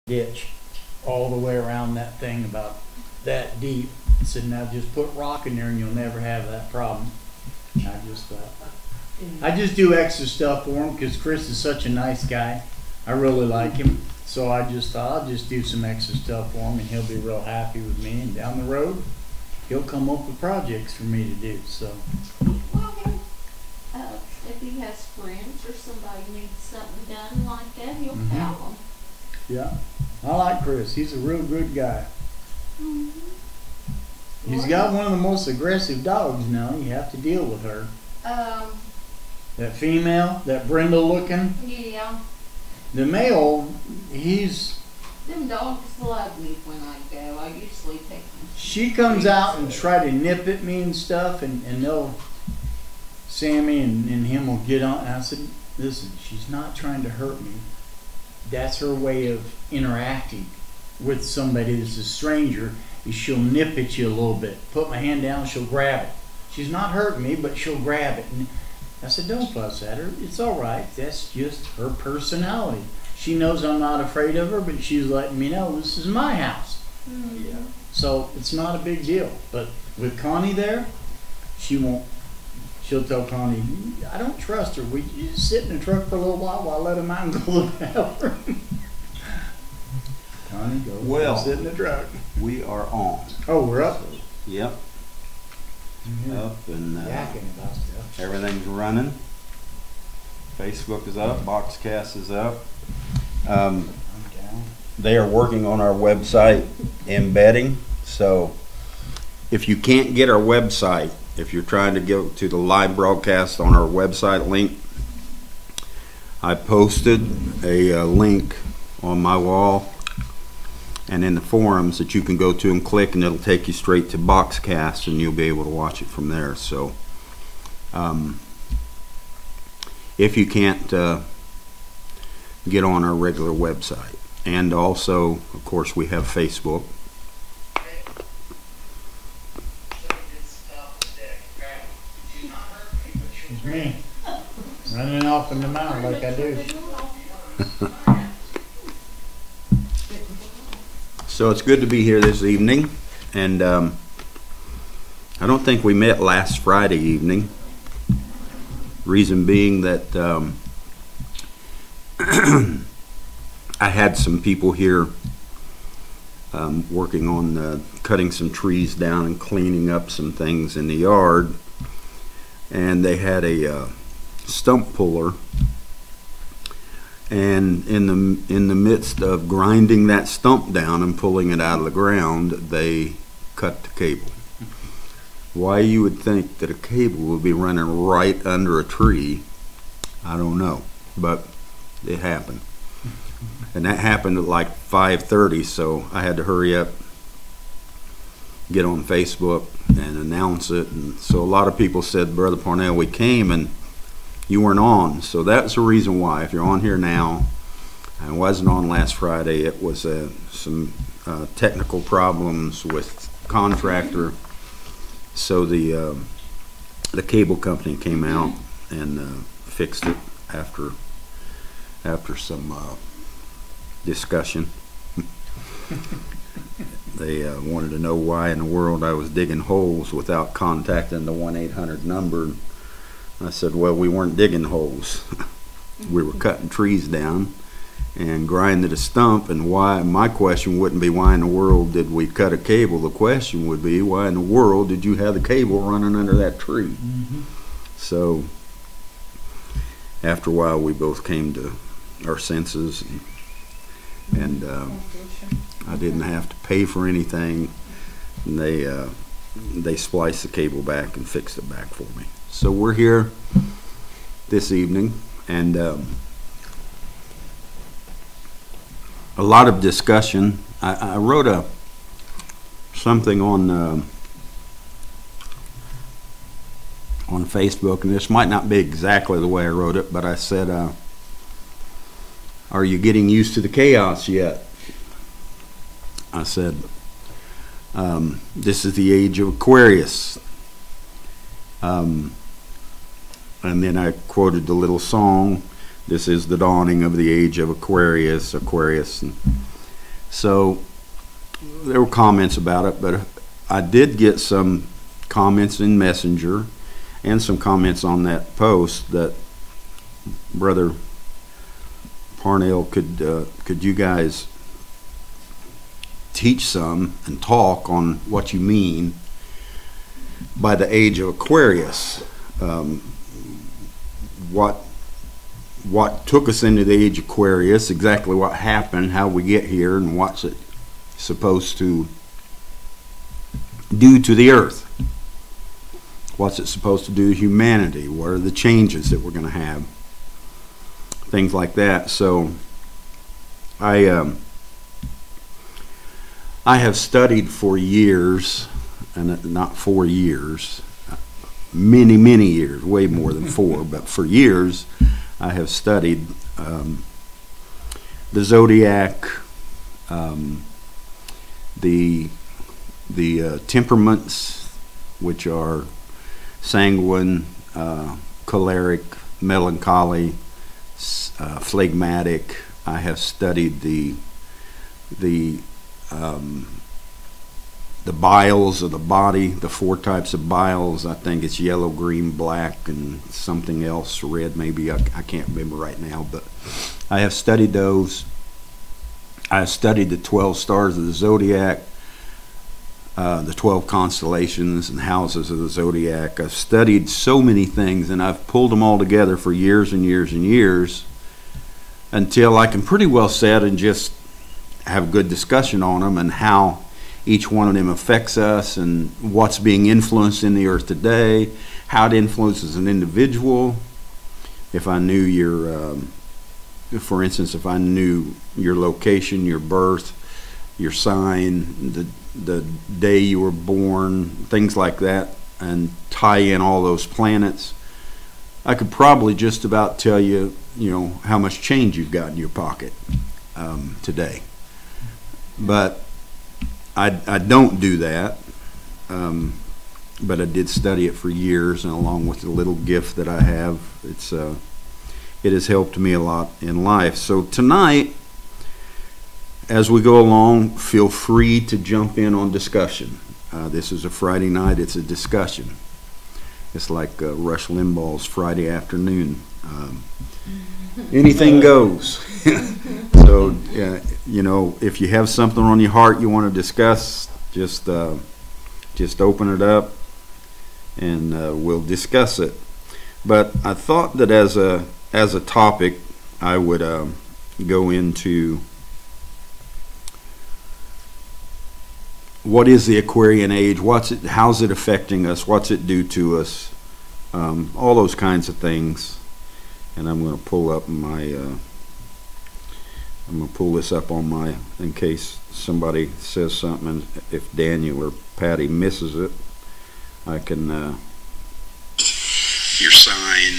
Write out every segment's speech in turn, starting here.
ditch all the way around that thing about that deep. I said, now just put rock in there and you'll never have that problem. I just thought, I just do extra stuff for him because Chris is such a nice guy. I really like him. So I just thought I'll just do some extra stuff for him and he'll be real happy with me. And down the road, he'll come up with projects for me to do. So. Well, if he has friends or somebody needs something done like that, he'll tell them. Yeah, I like Chris. He's a real good guy. He's got one of the most aggressive dogs now. You have to deal with her. That female, that Brindle looking. Yeah. The male, he's... Them dogs love me when I go. I usually take them. She comes out and try to nip at me and stuff, and they'll... Sammy and him will get on. And I said, listen, she's not trying to hurt me. That's her way of interacting with somebody that's a stranger, is she'll nip at you a little bit. Put my hand down, she'll grab it. She's not hurting me, but she'll grab it. And I said, don't fuss at her. It's all right. That's just her personality. She knows I'm not afraid of her, but she's letting me know this is my house. Yeah. So it's not a big deal. But with Connie there, she won't. She'll tell Connie, I don't trust her. We just sit in the truck for a little while I let him out and go look at her. Connie, go sit in the truck. We are on. Oh, we're up? Yep. Up and Yakking about stuff. everything's running. Facebook is up. Boxcast is up. I'm down. They are working on our website embedding. So if you can't get our website, if you're trying to go to the live broadcast on our website link, I posted a link on my wall and in the forums that you can go to and click, and it'll take you straight to Boxcast and you'll be able to watch it from there. So if you can't get on our regular website. And also, of course, we have Facebook. It's me. Running off in the mountain like I do. So it's good to be here this evening, and I don't think we met last Friday evening. Reason being that I had some people here working on cutting some trees down and cleaning up some things in the yard, and they had a stump puller. And in the midst of grinding that stump down and pulling it out of the ground, they cut the cable. Why you would think that a cable would be running right under a tree, I don't know, but it happened. And that happened at like 5:30, so I had to hurry up, get on Facebook and announce it. And so a lot of people said, Brother Parnell, we came and you weren't on. So that's the reason why. If you're on here now, I wasn't on last Friday. It was some technical problems with contractor. So the cable company came out and fixed it after some discussion. They wanted to know why in the world I was digging holes without contacting the 1-800 number. I said, well, we weren't digging holes. We were cutting trees down and grinding a stump. And why? My question wouldn't be why in the world did we cut a cable. The question would be why in the world did you have the cable running under that tree? So after a while, we both came to our senses, and I didn't have to pay for anything. And they spliced the cable back and fixed it back for me. So we're here this evening, and a lot of discussion. I wrote something on Facebook, and this might not be exactly the way I wrote it, but I said, are you getting used to the chaos yet? I said, this is the age of Aquarius. And then I quoted the little song, this is the dawning of the age of Aquarius. And So there were comments about it, but I did get some comments in Messenger and some comments on that post that Brother Parnell, could you guys teach some and talk on what you mean by the age of Aquarius? What took us into the age of Aquarius, exactly what happened, how we get here, and what's it supposed to do to the earth? What's it supposed to do to humanity? What are the changes that we're going to have? Things like that. So I have studied for years, and not 4 years, many years, way more than 4, but for years I have studied the zodiac, the temperaments, which are sanguine, choleric, melancholy, phlegmatic. I have studied the biles of the body, the 4 types of biles. I think it's yellow, green, black, and something else, red maybe. I can't remember right now, but I have studied those. I have studied the 12 stars of the zodiac, the 12 constellations and houses of the zodiac. I've studied so many things, and I've pulled them all together for years and years and years until I can pretty well sit and just have a good discussion on them and how each one of them affects us and what's being influenced in the earth today, how it influences an individual. If I knew your, for instance, if I knew your location, your birth, your sign, the day you were born, things like that, and tie in all those planets, I could probably just about tell you, how much change you've got in your pocket today. But I don't do that, but I did study it for years, and along with the little gift that I have, it has helped me a lot in life. So tonight, as we go along, feel free to jump in on discussion. This is a Friday night, it's a discussion. It's like Rush Limbaugh's Friday afternoon. Anything goes. So, if you have something on your heart you want to discuss, just open it up and we'll discuss it. But I thought that as a topic, I would go into what is the Aquarian Age, how's it affecting us, what's it do to us, all those kinds of things. And I'm going to pull up this up on my, in case somebody says something, and if Daniel or Patty misses it, I can, your sign,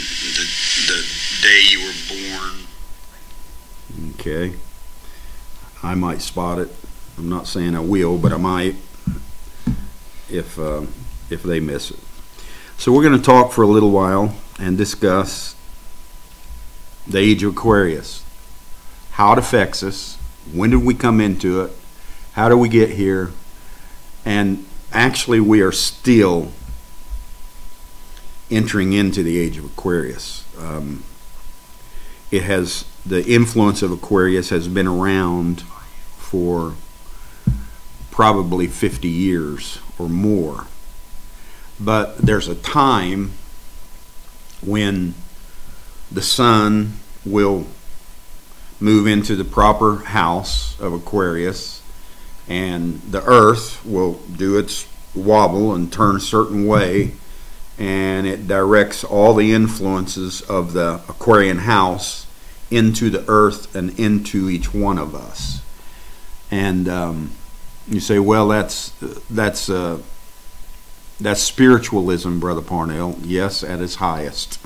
the day you were born. Okay. I might spot it. I'm not saying I will, but I might if they miss it. So we're going to talk for a little while and discuss the age of Aquarius, how it affects us, when did we come into it, how do we get here, and actually we are still entering into the age of Aquarius. The influence of Aquarius has been around for probably 50 years or more. But there's a time when the sun will move into the proper house of Aquarius, and the earth will do its wobble and turn a certain way, and it directs all the influences of the Aquarian house into the earth and into each one of us. And you say, well, that's spiritualism, Brother Parnell. Yes, at its highest.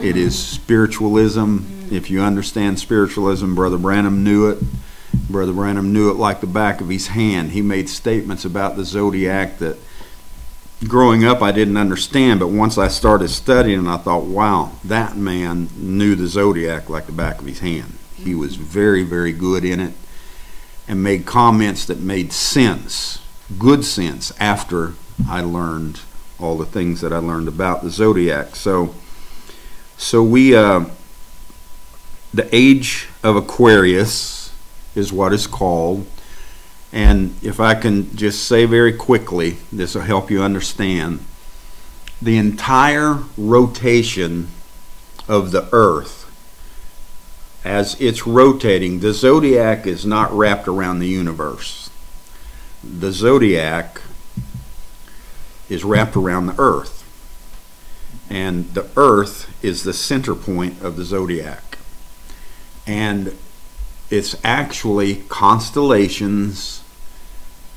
It is spiritualism. If you understand spiritualism, Brother Branham knew it. Brother Branham knew it like the back of his hand. He made statements about the zodiac that growing up I didn't understand, but once I started studying, I thought, wow, that man knew the zodiac like the back of his hand. He was very, very good in it. and made comments that made sense, good sense, after I learned all the things that I learned about the zodiac. So we, the age of Aquarius is what it's called. And if I can just say very quickly, this will help you understand. The entire rotation of the Earth, as it's rotating, the zodiac is not wrapped around the universe. The zodiac is wrapped around the Earth. And the Earth is the center point of the zodiac. And it's actually constellations,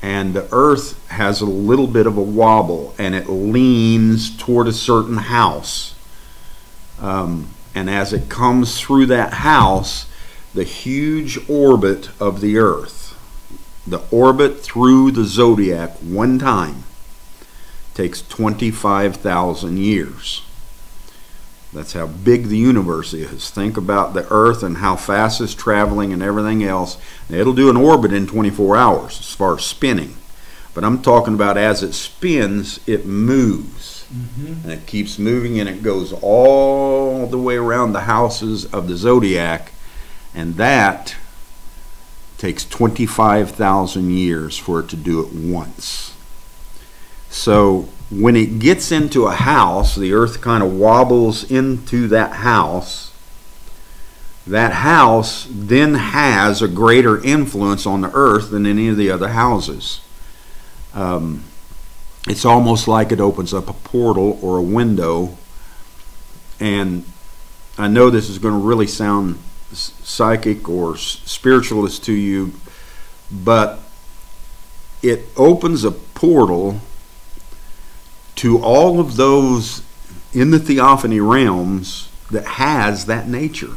and the Earth has a little bit of a wobble, and it leans toward a certain house. And as it comes through that house, the huge orbit of the Earth, the orbit through the zodiac one time, takes 25,000 years. That's how big the universe is. Think about the Earth and how fast it's traveling and everything else. Now, it'll do an orbit in 24 hours as far as spinning. But I'm talking about as it spins, it moves. And it keeps moving, and it goes all the way around the houses of the zodiac. And that takes 25,000 years for it to do it once. So when it gets into a house, the Earth kind of wobbles into that house. That house then has a greater influence on the Earth than any of the other houses. It's almost like it opens up a portal or a window. And I know this is going to really sound psychic or spiritualist to you, but it opens a portal to all of those in the theophany realms that has that nature.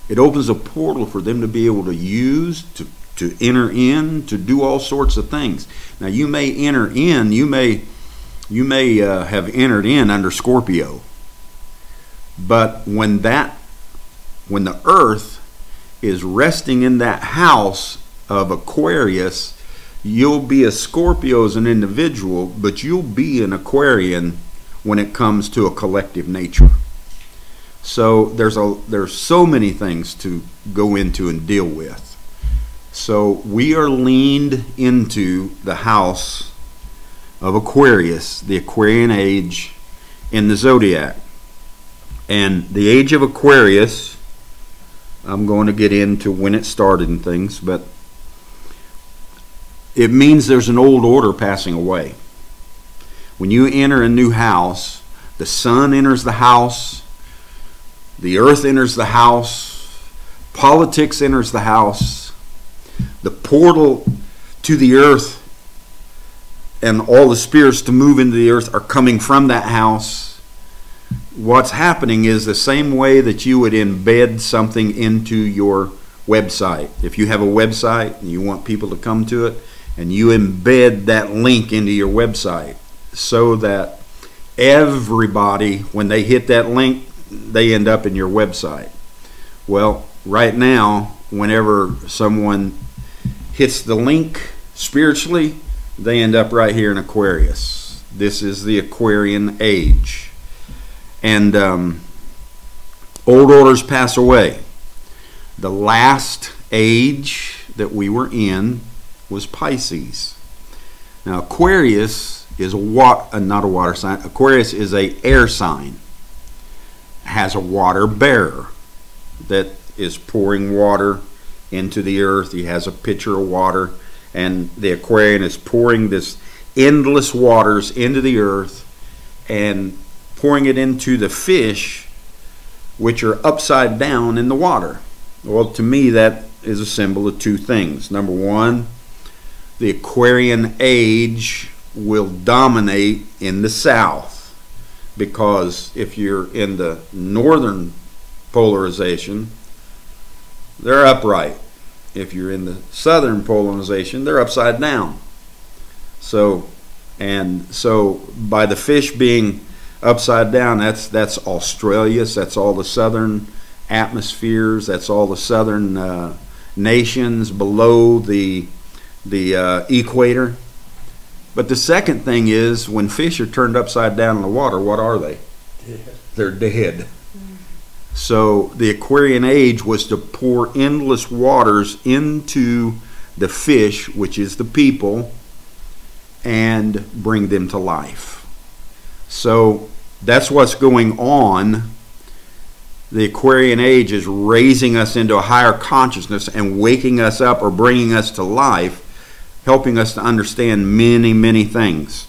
It opens a portal for them to be able to use, to enter in, to do all sorts of things. Now you may enter in, you may have entered in under Scorpio, but when the Earth is resting in that house of Aquarius, you'll be a Scorpio as an individual, but you'll be an Aquarian when it comes to a collective nature. So there's so many things to go into and deal with. So we are leaned into the house of Aquarius, the Aquarian Age in the zodiac. And the age of Aquarius, I'm going to get into when it started and things, but it means there's an old order passing away. When you enter a new house, the sun enters the house, the earth enters the house, politics enters the house, the portal to the earth and all the spirits to move into the earth are coming from that house. What's happening is the same way that you would embed something into your website. If you have a website and you want people to come to it, and you embed that link into your website so that everybody, when they hit that link, they end up in your website. Well, right now, whenever someone hits the link spiritually, they end up right here in Aquarius. This is the Aquarian Age. And old orders pass away. The last age that we were in was Pisces. Now Aquarius is not a water sign. Aquarius is a air sign. Has a water bearer that is pouring water into the earth. He has a pitcher of water, and the Aquarian is pouring this endless waters into the earth and pouring it into the fish, which are upside down in the water. Well, to me, that is a symbol of two things. Number one, the Aquarian Age will dominate in the south, because if you're in the northern polarization, they're upright. If you're in the southern polarization, they're upside down. So by the fish being upside down, that's Australia, that's all the southern atmospheres, that's all the southern nations below the equator. But the second thing is, when fish are turned upside down in the water, what are they? Dead. They're dead. So the Aquarian Age was to pour endless waters into the fish, which is the people, and bring them to life. So that's what's going on. The Aquarian Age is raising us into a higher consciousness and waking us up or bringing us to life, helping us to understand many, many things.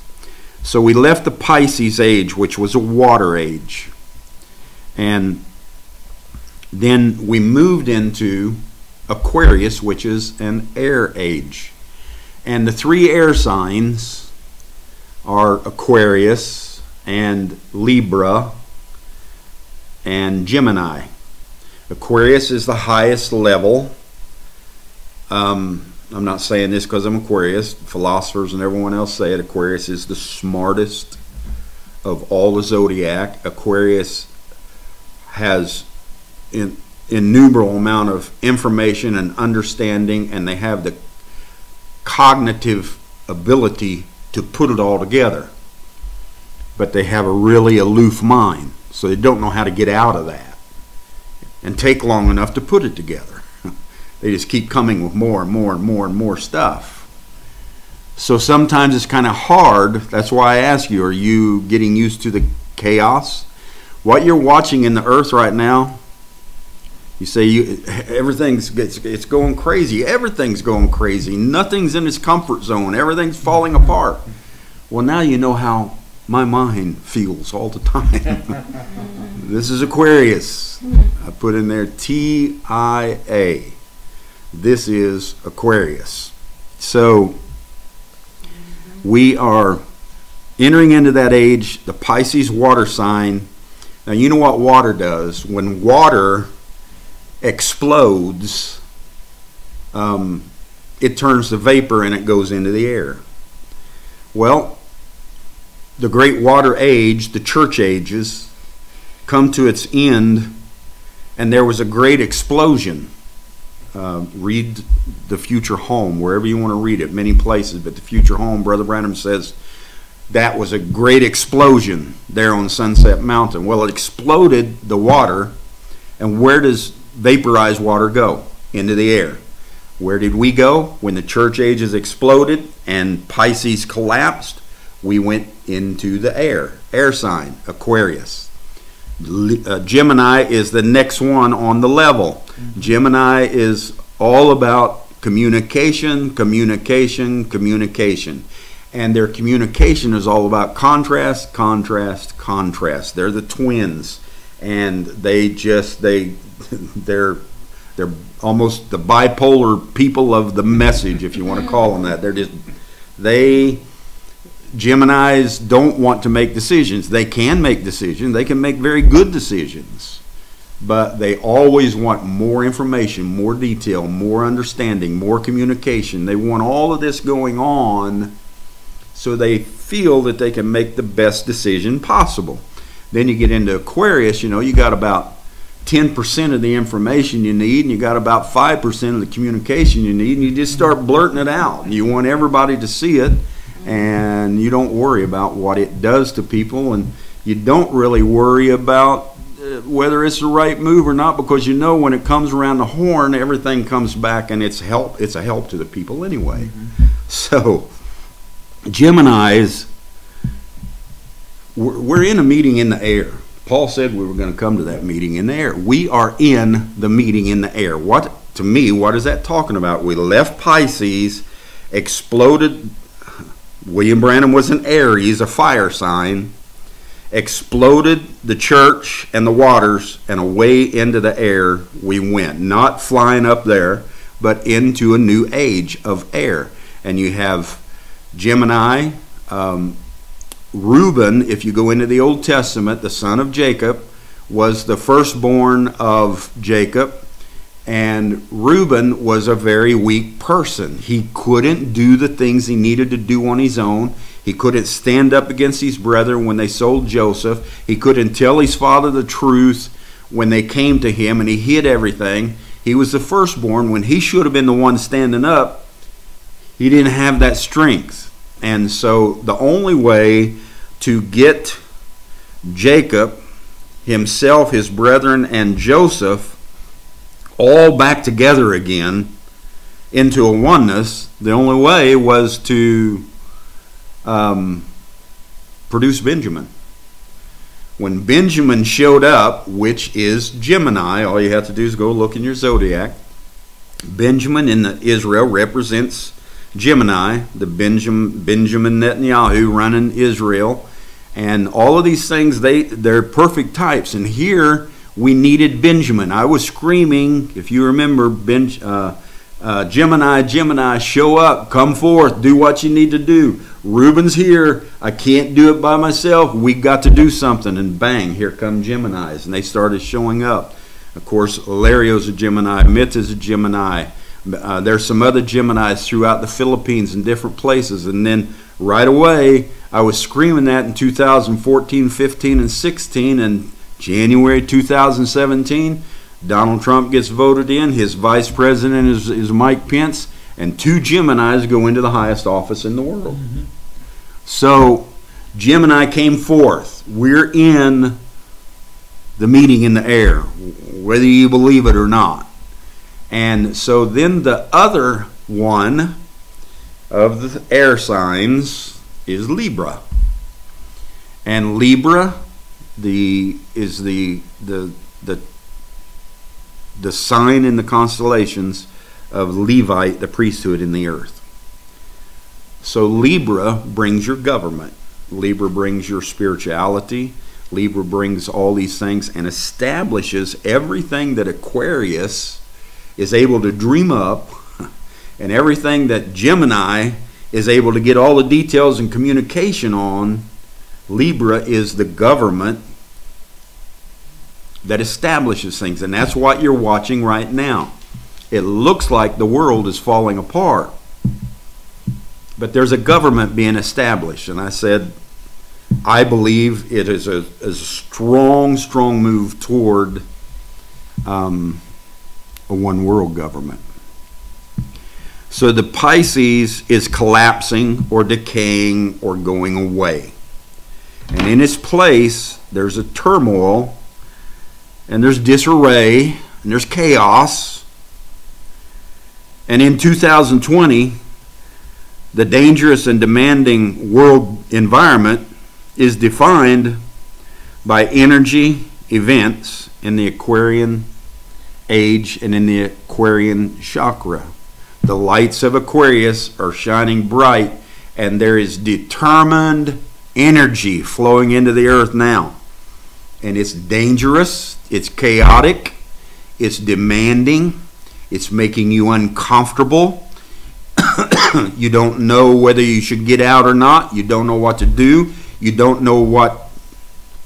So we left the Pisces age, which was a water age. And then we moved into Aquarius, which is an air age. And the 3 air signs are Aquarius and Libra and Gemini. Aquarius is the highest level. I'm not saying this because I'm Aquarius. Philosophers and everyone else say it. Aquarius is the smartest of all the zodiac. Aquarius has an innumerable amount of information and understanding, and they have the cognitive ability to put it all together. But they have a really aloof mind, so they don't know how to get out of that and take long enough to put it together. They just keep coming with more and more and more and more stuff. So sometimes it's kind of hard. That's why I ask you, are you getting used to the chaos? What you're watching in the earth right now, you say it's going crazy. Everything's going crazy. Nothing's in its comfort zone. Everything's falling apart. Well, now you know how my mind feels all the time. This is Aquarius. I put in there TIA. This is Aquarius. So we are entering into that age, the Pisces water sign. Now you know what water does. When water explodes, it turns to vapor and it goes into the air. Well, the great water age, the church ages, come to its end, and there was a great explosion. Read The Future Home, wherever you want to read it, many places, but The Future Home, Brother Branham says that was a great explosion there on Sunset Mountain. Well, it exploded the water, and where does vaporized water go? Into the air. Where did we go? When the church ages exploded and Pisces collapsed, we went into the air sign, Aquarius. Gemini is the next one on the level. Gemini is all about communication, communication, communication. And their communication is all about contrast, contrast, contrast. They're the twins. And they're almost the bipolar people of the message, if you want to call them that. Geminis don't want to make decisions. They can make decisions. They can make very good decisions. But they always want more information, more detail, more understanding, more communication. They want all of this going on so they feel that they can make the best decision possible. Then you get into Aquarius, you got about 10% of the information you need, and you got about 5% of the communication you need, and you just start blurting it out. You want everybody to see it, and you don't worry about what it does to people, and you don't really worry about whether it's the right move or not, because when it comes around the horn, everything comes back, and it's a help to the people anyway. So Geminis, we're in a meeting in the air. Paul said we were going to come to that meeting in the air. We are in the meeting in the air. What is that talking about? We left Pisces, exploded. William Branham was an Aries, a fire sign, exploded the church and the waters, and away into the air we went. Not flying up there, but into a new age of air. And you have Gemini, Reuben, if you go into the Old Testament, the son of Jacob, was the firstborn of Jacob, and Reuben was a very weak person. He couldn't do the things he needed to do on his own. He couldn't stand up against his brethren when they sold Joseph. He couldn't tell his father the truth when they came to him, and he hid everything. He was the firstborn. When he should have been the one standing up, he didn't have that strength. And so the only way to get Jacob, himself, his brethren, and Joseph all back together again into a oneness, the only way was to produce Benjamin. When Benjamin showed up, which is Gemini, all you have to do is go look in your zodiac. Benjamin in Israel represents Gemini, the Benjamin Netanyahu running Israel. And all of these things, they're perfect types. And here we needed Benjamin. I was screaming, if you remember, Gemini, Gemini, show up, come forth, do what you need to do. Reuben's here. I can't do it by myself. We got to do something. And bang, here come Geminis. And they started showing up. Of course, Lario's a Gemini. Mith is a Gemini. There's some other Geminis throughout the Philippines and different places. And then right away, I was screaming that in 2014, 15, and 16. And January 2017, Donald Trump gets voted in. His vice president is Mike Pence. And 2 Geminis go into the highest office in the world. Mm-hmm. So Gemini came forth. We're in the meeting in the air, whether you believe it or not. And so then the other one of the air signs is Libra. And Libra is the sign in the constellations of Levite, the priesthood in the earth. So Libra brings your government. Libra brings your spirituality. Libra brings all these things and establishes everything that Aquarius is able to dream up and everything that Gemini is able to get all the details and communication on. Libra is the government that establishes things, and that's what you're watching right now. It looks like the world is falling apart, but there's a government being established. And I said, I believe it is a strong move toward a one world government. So the Pisces is collapsing or decaying or going away. And in its place, there's a turmoil, and there's disarray, and there's chaos. And in 2020, the dangerous and demanding world environment is defined by energy events in the Aquarian age and in the Aquarian chakra. The lights of Aquarius are shining bright, and there is determined energy flowing into the earth now. And it's dangerous, it's chaotic, it's demanding, it's making you uncomfortable. You don't know whether you should get out or not. You don't know what to do. You don't know what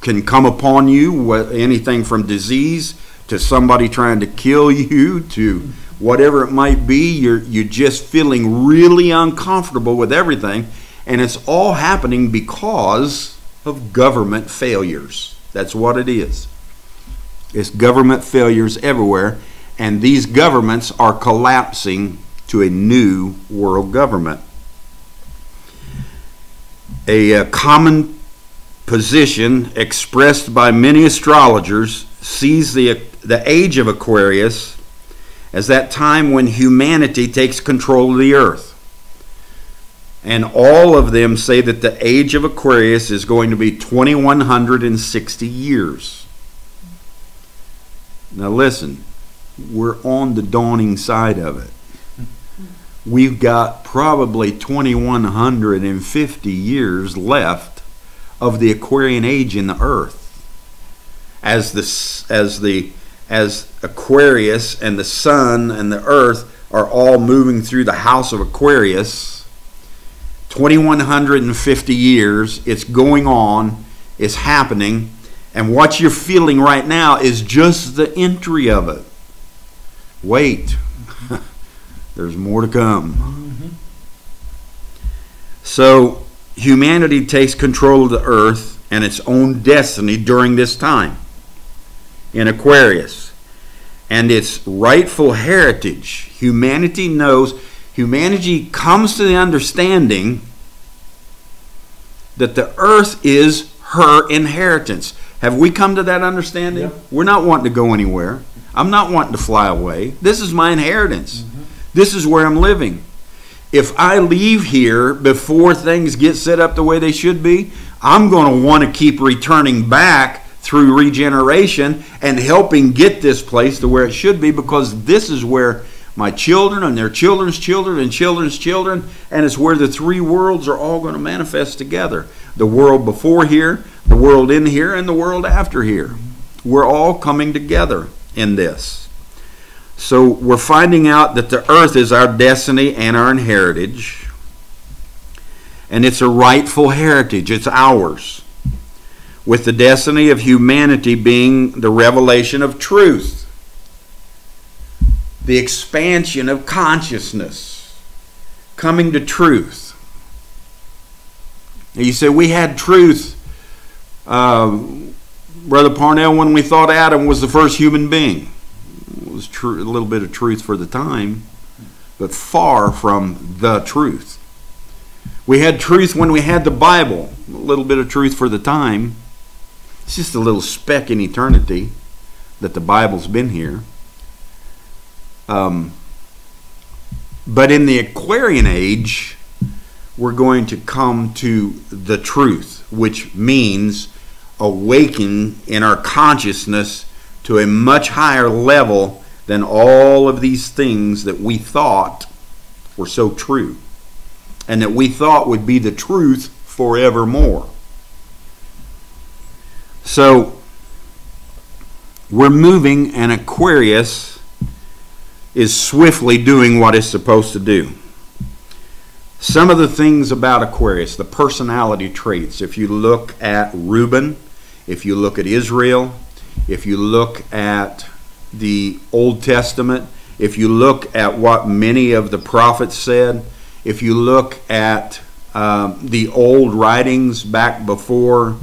can come upon you, anything from disease to somebody trying to kill you to whatever it might be. You're just feeling really uncomfortable with everything. And it's all happening because of government failures. That's what it is. It's government failures everywhere. And these governments are collapsing to a new world government. A common position expressed by many astrologers sees the age of Aquarius as that time when humanity takes control of the earth. And all of them say that the age of Aquarius is going to be 2160 years. Now listen, we're on the dawning side of it. We've got probably 2150 years left of the Aquarian age in the earth. As Aquarius and the sun and the earth are all moving through the house of Aquarius, 2150 years, it's going on, it's happening, and what you're feeling right now is just the entry of it. Wait. There's more to come. Mm-hmm. So humanity takes control of the earth and its own destiny during this time in Aquarius. and its rightful heritage. Humanity comes to the understanding that the earth is her inheritance. Have we come to that understanding? Yep. We're not wanting to go anywhere. I'm not wanting to fly away. This is my inheritance. Mm-hmm. This is where I'm living. If I leave here before things get set up the way they should be, I'm going to want to keep returning back through regeneration and helping get this place to where it should be, because this is where my children and their children's children and children's children, and it's where the three worlds are all going to manifest together. The world before here, the world in here, and the world after here. We're all coming together in this. So we're finding out that the earth is our destiny and our heritage. And it's a rightful heritage. It's ours. With the destiny of humanity being the revelation of truth. The expansion of consciousness. Coming to truth. And you say, we had truth, Brother Parnell, when we thought Adam was the first human being. It was a little bit of truth for the time, but far from the truth. We had truth when we had the Bible. A little bit of truth for the time. It's just a little speck in eternity that the Bible's been here. But in the Aquarian Age, we're going to come to the truth, which means awaken in our consciousness to a much higher level than all of these things that we thought were so true and that we thought would be the truth forevermore. So we're moving, and Aquarius is swiftly doing what it's supposed to do. Some of the things about Aquarius, the personality traits, if you look at Reuben, if you look at Israel, if you look at the Old Testament, if you look at what many of the prophets said, if you look at the old writings back before,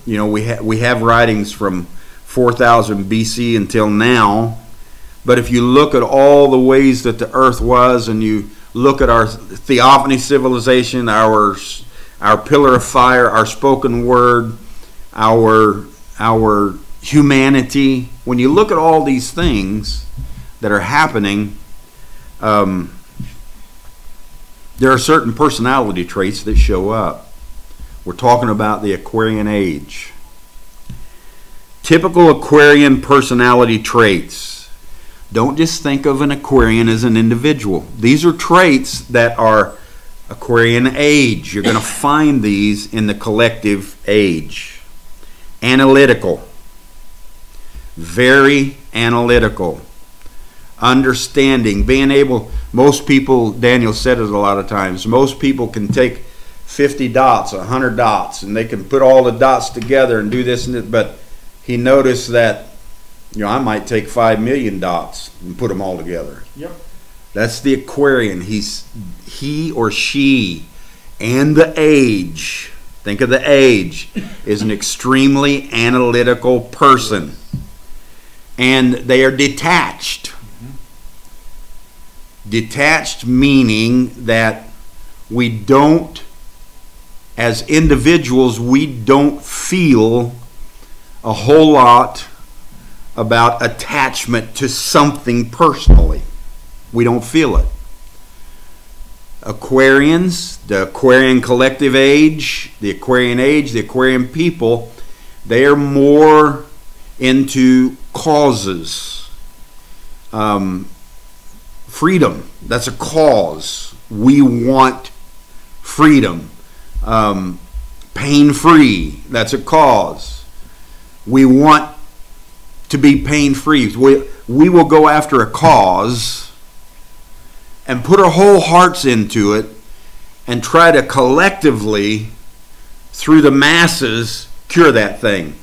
we have writings from 4000 BC until now, but if you look at all the ways that the earth was, and you look at our theophany civilization, our pillar of fire, our spoken word, our humanity. When you look at all these things that are happening, there are certain personality traits that show up. We're talking about the Aquarian Age. Typical Aquarian personality traits. Don't just think of an Aquarian as an individual. These are traits that are Aquarian Age. You're going to find these in the collective age. Analytical. Very analytical. Understanding. Being able, most people, Daniel said it a lot of times, most people can take 50 dots, 100 dots, and they can put all the dots together and do this and that, but he noticed that, I might take 5 million dots and put them all together. Yep. That's the Aquarian. He or she, and the age, think of the age, is an extremely analytical person. And they are detached. Detached meaning that we don't, as individuals, we don't feel a whole lot about attachment to something personally. We don't feel it. Aquarians, the Aquarian collective age, the Aquarian Age, the Aquarian people, they are more into causes. Freedom, that's a cause. We want freedom. Pain-free, that's a cause. We want to be pain-free. We will go after a cause and put our whole hearts into it and try to collectively, through the masses, cure that thing.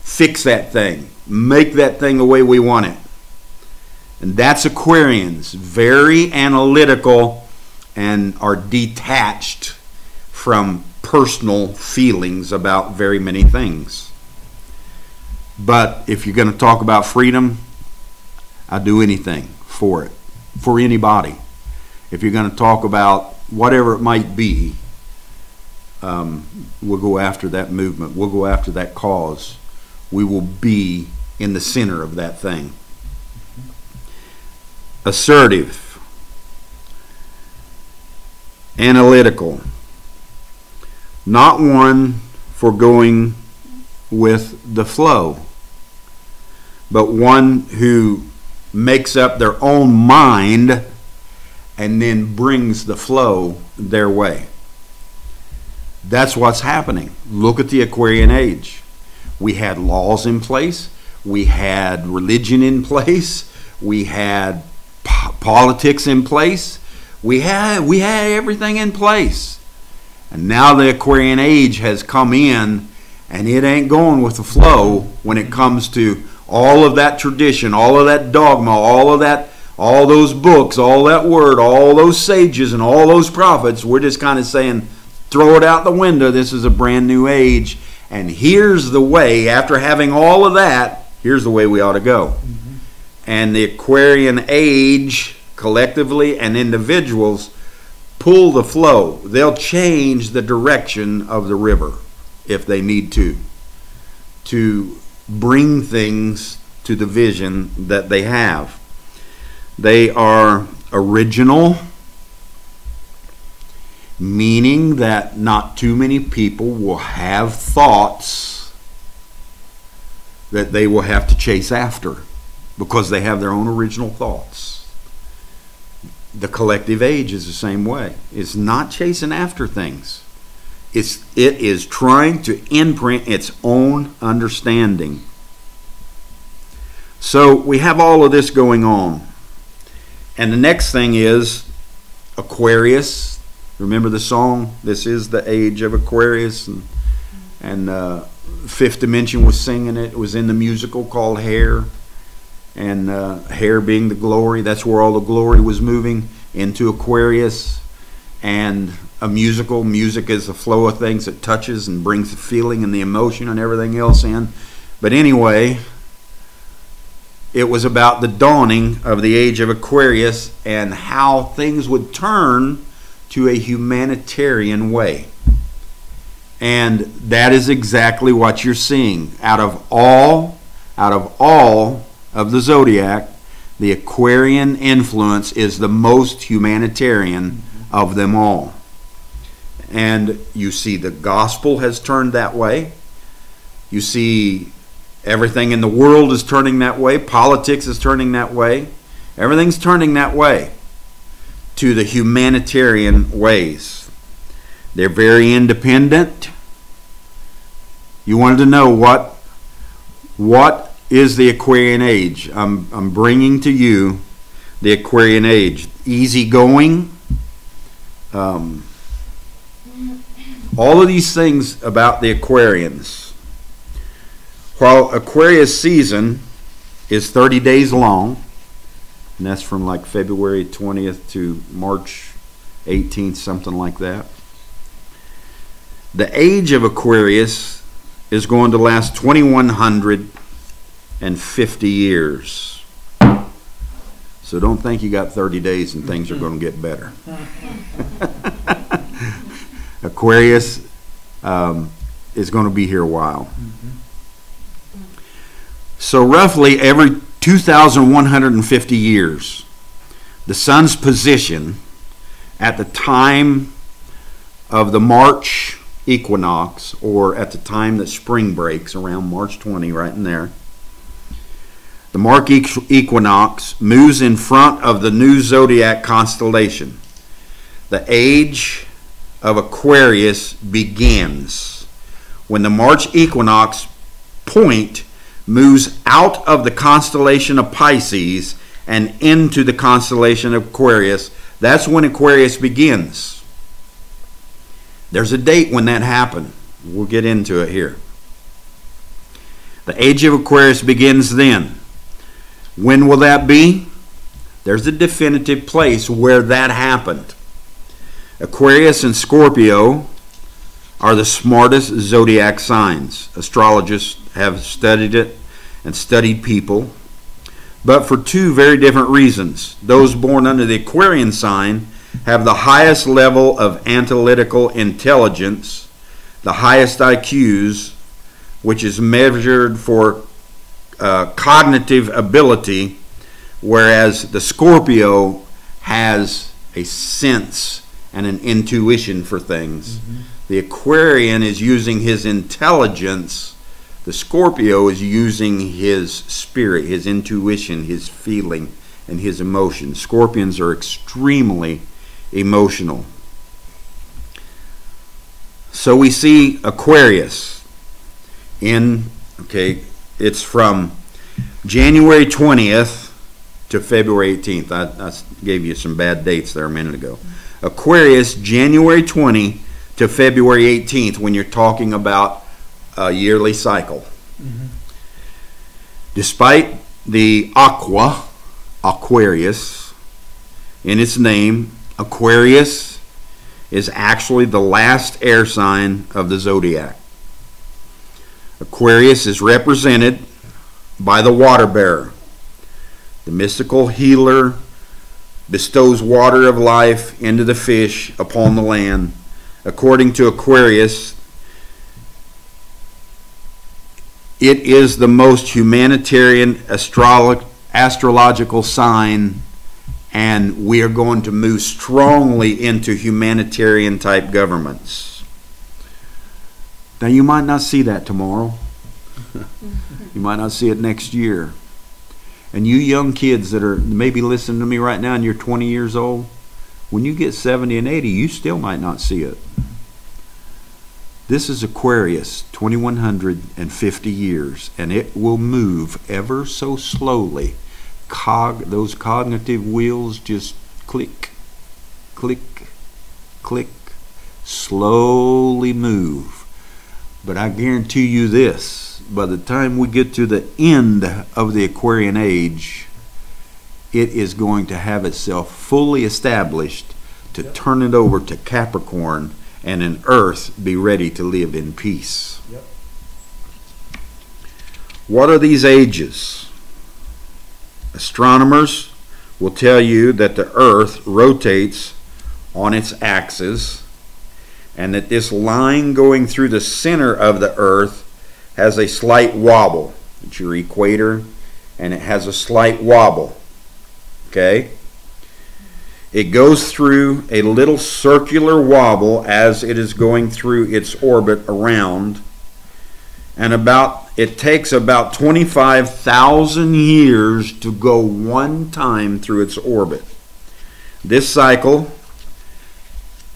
Fix that thing. Make that thing the way we want it. And that's Aquarians. Very analytical and are detached from personal feelings about very many things. But if you're going to talk about freedom, I'd do anything for it, for anybody. If you're going to talk about whatever it might be, we'll go after that movement. We'll go after that cause. We will be in the center of that thing. Assertive, analytical, not one for going with the flow, but one who makes up their own mind and then brings the flow their way. That's what's happening. Look at the Aquarian Age. We had laws in place. We had religion in place. We had politics in place. We had everything in place. And now the Aquarian Age has come in, and it ain't going with the flow when it comes to all of that tradition, all of that dogma, all of that, all those books, all that word, all those sages and all those prophets. We're just kind of saying, throw it out the window. This is a brand new age. And here's the way, after having all of that, here's the way we ought to go. Mm-hmm. And the Aquarian Age, collectively and individuals, pull the flow. They'll change the direction of the river if they need to bring things to the vision that they have. They are original, meaning that not too many people will have thoughts that they will have to chase after because they have their own original thoughts. The collective age is the same way. It's not chasing after things. It is trying to imprint its own understanding. So we have all of this going on. And the next thing is Aquarius. Remember the song? This is the age of Aquarius. And Fifth Dimension was singing it. It was in the musical called Hair. And Hair being the glory. That's where all the glory was moving into Aquarius. And a music is the flow of things that touches and brings the feeling and the emotion and everything else in. But anyway, it was about the dawning of the age of Aquarius and how things would turn to a humanitarian way. And that is exactly what you're seeing. Out of all of the zodiac, the Aquarian influence is the most humanitarian of them all. And you see the gospel has turned that way. You see everything in the world is turning that way. Politics is turning that way. Everything's turning that way to the humanitarian ways. They're very independent. You wanted to know what is the Aquarian Age? I'm bringing to you the Aquarian Age. Easygoing. All of these things about the Aquarians. While Aquarius season is 30 days long, and that's from like February 20th to March 18th, something like that. The age of Aquarius is going to last 2,150 years. So don't think you got 30 days and things are going to get better. Aquarius is going to be here a while. So roughly every 2,150 years, the sun's position at the time of the March equinox, or at the time that spring breaks, around March 20, right in there, the March equinox moves in front of the new zodiac constellation. The age of Aquarius begins when the March equinox point moves out of the constellation of Pisces and into the constellation of Aquarius. That's when Aquarius begins. There's a date when that happened. We'll get into it here. The age of Aquarius begins then. When will that be? There's a definitive place where that happened. Aquarius and Scorpio are the smartest zodiac signs. Astrologists have studied it. and studied people, but for two very different reasons. Those born under the Aquarian sign have the highest level of analytical intelligence, the highest IQs, which is measured for cognitive ability, whereas the Scorpio has a sense and an intuition for things. Mm-hmm. The Aquarian is using his intelligence. The Scorpio is using his spirit, his intuition, his feeling, and his emotions. Scorpions are extremely emotional. So we see Aquarius it's from January 20th to February 18th. I gave you some bad dates there a minute ago. Aquarius, January 20 to February 18th, when you're talking about a yearly cycle. Mm-hmm. Despite the Aquarius, in its name, Aquarius is actually the last air sign of the zodiac. Aquarius is represented by the water bearer. The mystical healer bestows water of life into the fish upon the land. According to Aquarius, it is the most humanitarian astrological sign, and we are going to move strongly into humanitarian type governments. Now, you might not see that tomorrow. You might not see it next year. And you young kids that are maybe listening to me right now and you're 20 years old, when you get 70 and 80, you still might not see it. This is Aquarius, 2150 years, and it will move ever so slowly. Those cognitive wheels just click, click, click, slowly move. But I guarantee you this, by the time we get to the end of the Aquarian Age, it is going to have itself fully established to turn it over to Capricorn, and an Earth be ready to live in peace. Yep. What are these ages? Astronomers will tell you that the Earth rotates on its axis, and that this line going through the center of the Earth has a slight wobble. It's your equator, and it has a slight wobble. Okay? It goes through a little circular wobble as it is going through its orbit around, and it takes about 25,000 years to go one time through its orbit. This cycle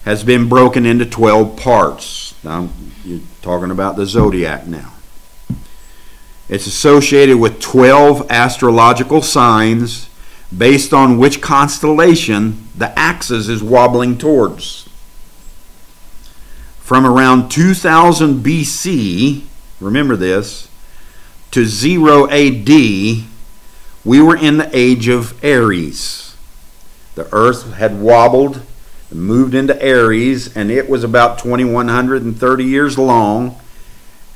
has been broken into 12 parts. Now, you're talking about the zodiac now. It's associated with 12 astrological signs based on which constellation the axis is wobbling towards. From around 2000 BC, remember this, to 0 AD, we were in the age of Aries. The Earth had wobbled and moved into Aries, and it was about 2130 years long.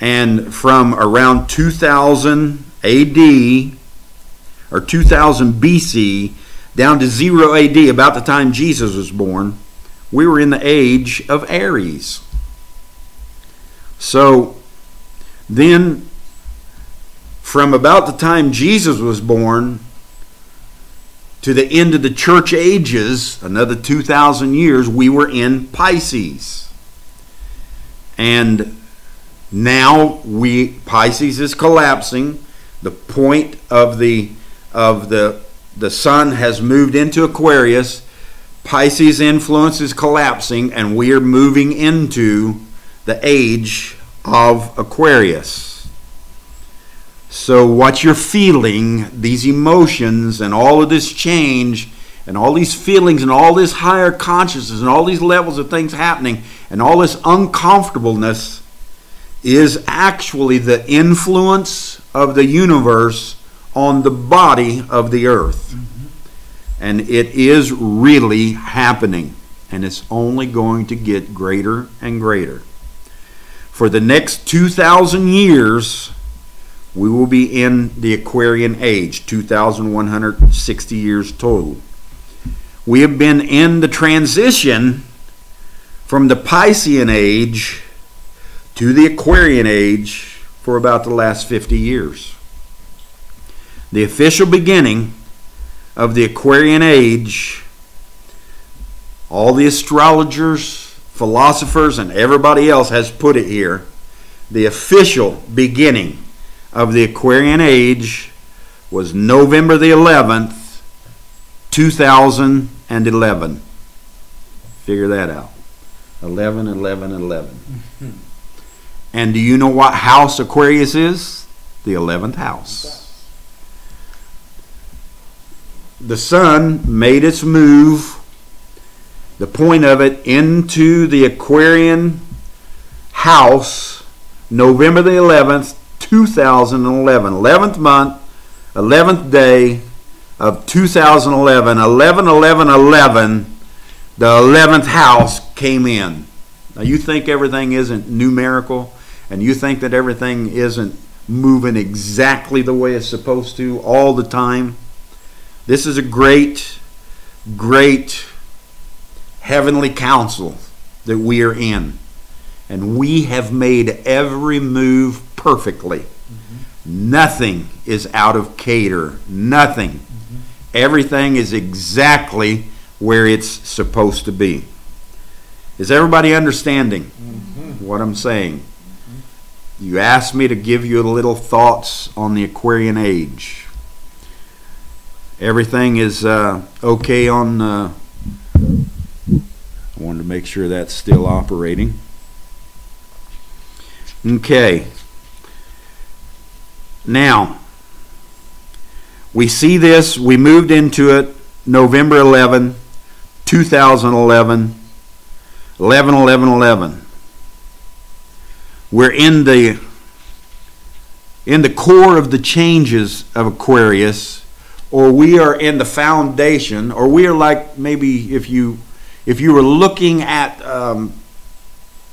And from around 2000 AD, or 2000 BC, down to 0 AD, about the time Jesus was born, we were in the age of Aries. So then, from about the time Jesus was born to the end of the church ages, another 2,000 years, we were in Pisces. And now Pisces is collapsing. The point of the sun has moved into Aquarius. Pisces influence is collapsing, and we are moving into the age of Aquarius. So what you're feeling, these emotions and all of this change and all these feelings and all this higher consciousness and all these levels of things happening and all this uncomfortableness is actually the influence of the universe on the body of the earth. Mm-hmm. And it is really happening, and it's only going to get greater and greater. For the next 2,000 years, We will be in the Aquarian Age, 2,160 years total. We have been in the transition from the Piscean Age to the Aquarian Age for about the last 50 years. The official beginning of the Aquarian Age, all the astrologers, philosophers, and everybody else has put it here, the official beginning of the Aquarian Age was November the 11th, 2011. Figure that out. 11, 11, 11. And do you know what house Aquarius is? The 11th house. The sun made its move, the point of it, into the Aquarian house November the 11th, 2011. 11th month, 11th day of 2011. 11, 11, 11, the 11th house came in. Now you think everything isn't numerical, and you think that everything isn't moving exactly the way it's supposed to all the time. This is a great, great heavenly council that we are in. And we have made every move perfectly. Nothing is out of cater. Nothing. Everything is exactly where it's supposed to be. Is everybody understanding what I'm saying? You asked me to give you a little thoughts on the Aquarian Age. Everything is okay on... I wanted to make sure that's still operating. Okay. Now, we see this. We moved into it November 11, 2011. 11, 11, 11. We're in the core of the changes of Aquarius, or we are in the foundation, or we are like, maybe if you were looking at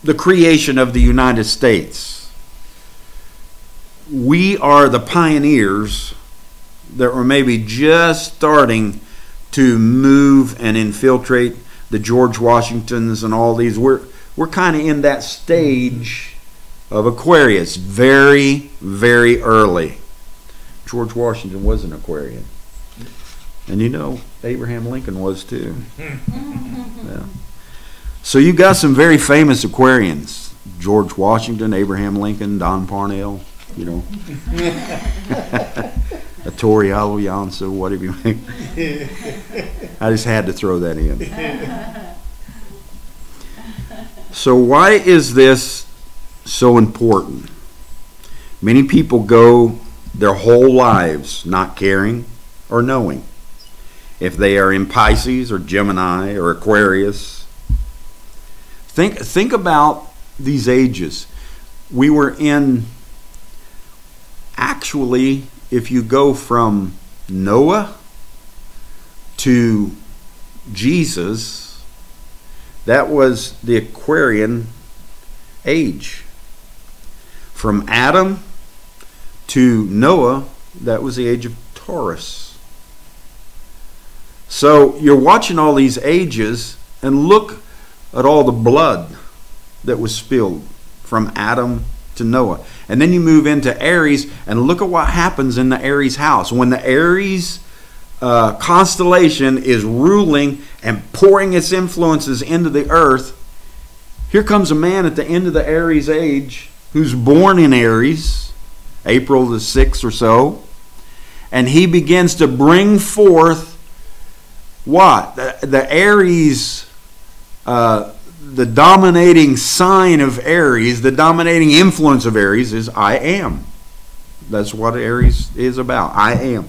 the creation of the United States, we are the pioneers that were maybe just starting to move and infiltrate the George Washingtons and all these. We're kind of in that stage of Aquarius, very, very early. George Washington was an Aquarian. And you know, Abraham Lincoln was too. Yeah. So you got some very famous Aquarians. George Washington, Abraham Lincoln, Don Parnell, you know. Tori Alonso, whatever you think. I just had to throw that in. So why is this so important? Many people go their whole lives not caring or knowing if they are in Pisces or Gemini or Aquarius. Think about these ages. We were in, actually, if you go from Noah to Jesus, that was the Aquarian Age. From Adam to Noah, that was the age of Taurus. So you're watching all these ages, and look at all the blood that was spilled from Adam to Noah. And then you move into Aries, and look at what happens in the Aries house. When the Aries constellation is ruling and pouring its influences into the earth, here comes a man at the end of the Aries age who's born in Aries, April the 6th or so, and he begins to bring forth what? The Aries, the dominating sign of Aries, the dominating influence of Aries is I am. That's what Aries is about. I am.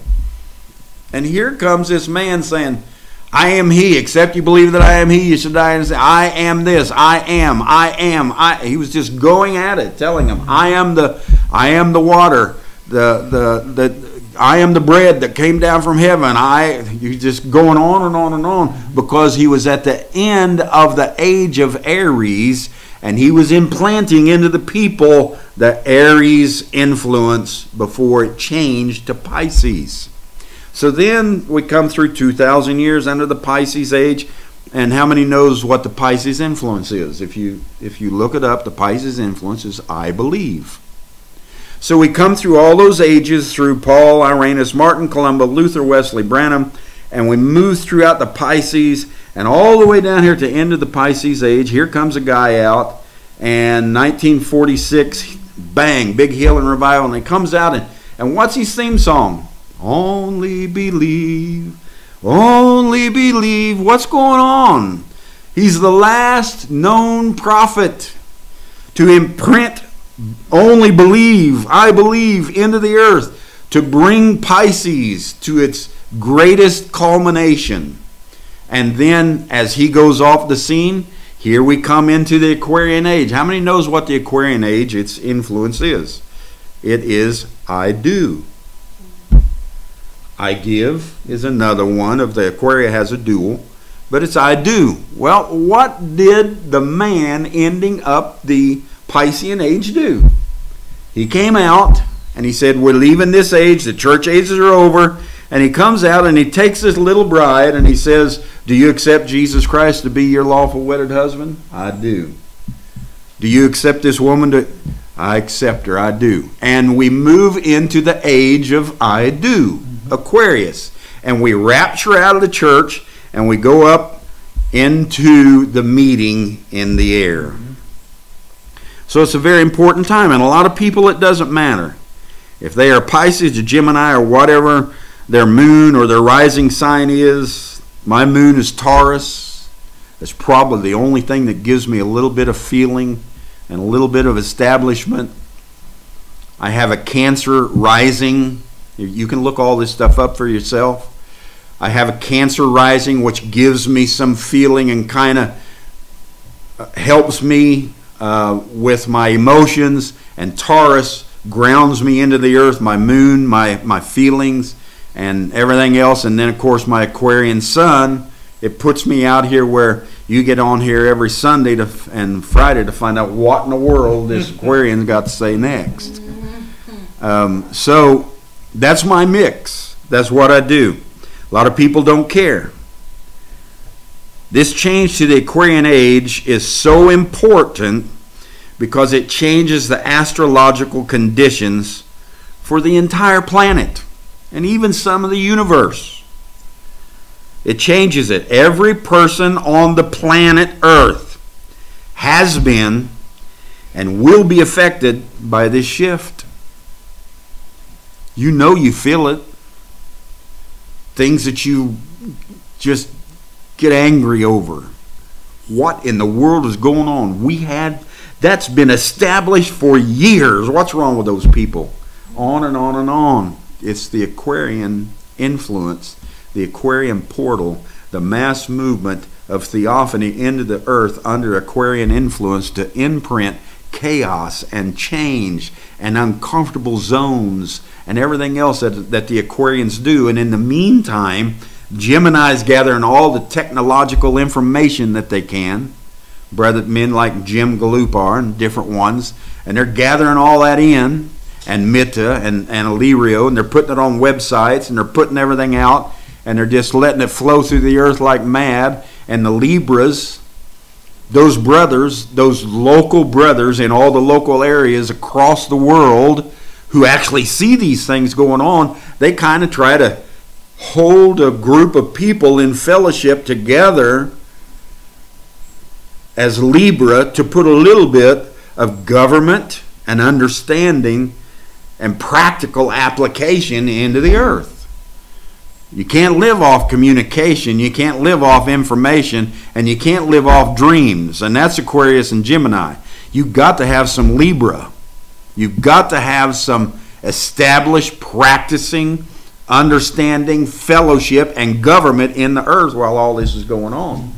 And here comes this man saying, I am he. Except you believe that I am he, you should die and say, I am this. I am. I am. He was just going at it, telling him, I am the water. I am the bread that came down from heaven. You're just going on and on and on, because he was at the end of the age of Aries, and he was implanting into the people the Aries influence before it changed to Pisces. So then we come through 2,000 years under the Pisces age, and how many knows what the Pisces influence is? If you look it up, the Pisces influence is I believe. So we come through all those ages through Paul, Irenaeus, Martin, Columba, Luther, Wesley, Branham, and we move throughout the Pisces, and all the way down here to the end of the Pisces age. Here comes a guy out, and 1946, bang, big healing revival, and he comes out, and what's his theme song? Only believe, only believe. What's going on? He's the last known prophet to imprint only believe, I believe, into the earth, to bring Pisces to its greatest culmination. And then as he goes off the scene, here we come into the Aquarian Age. How many knows what the Aquarian Age, its influence is? It is I do. I give is another one of the Aquaria has a dual, but it's I do. Well, what did the man ending up the Piscean age do? He came out and he said, we're leaving this age, the church ages are over, and he comes out and he takes this little bride and he says, do you accept Jesus Christ to be your lawful wedded husband? I do. Do you accept this woman to... I accept her, I do. And we move into the age of I do, Aquarius. And we rapture out of the church and we go up into the meeting in the air. So it's a very important time, and a lot of people it doesn't matter. If they are Pisces or Gemini or whatever their moon or their rising sign is, my moon is Taurus. It's probably the only thing that gives me a little bit of feeling and a little bit of establishment. I have a Cancer rising. You can look all this stuff up for yourself. I have a Cancer rising, which gives me some feeling and kind of helps me with my emotions, and Taurus grounds me into the earth, my moon, my feelings, and everything else. And then, of course, my Aquarian sun, it puts me out here where you get on here every Sunday and Friday to find out what in the world this Aquarian's got to say next. So that's my mix. That's what I do. A lot of people don't care. This change to the Aquarian age is so important because it changes the astrological conditions for the entire planet and even some of the universe. It changes it. Every person on the planet Earth has been and will be affected by this shift. You know, you feel it. Things that you just get angry over. What in the world is going on? That's been established for years. What's wrong with those people? On and on and on. It's the Aquarian influence, the Aquarian portal, the mass movement of theophany into the earth under Aquarian influence to imprint chaos and change and uncomfortable zones and everything else that the Aquarians do. And in the meantime, Gemini's gathering all the technological information that they can. Men like Jim Galupar and different ones, and they're gathering all that in, and Mitta and Illyrio, and they're putting it on websites, and they're putting everything out, and they're just letting it flow through the earth like mad. And the Libras, those brothers, those local brothers in all the local areas across the world who actually see these things going on, they kind of try to hold a group of people in fellowship together as Libra to put a little bit of government and understanding and practical application into the earth. You can't live off communication, you can't live off information, and you can't live off dreams. And that's Aquarius and Gemini. You've got to have some Libra. You've got to have some established, practicing, understanding, fellowship, and government in the earth while all this is going on.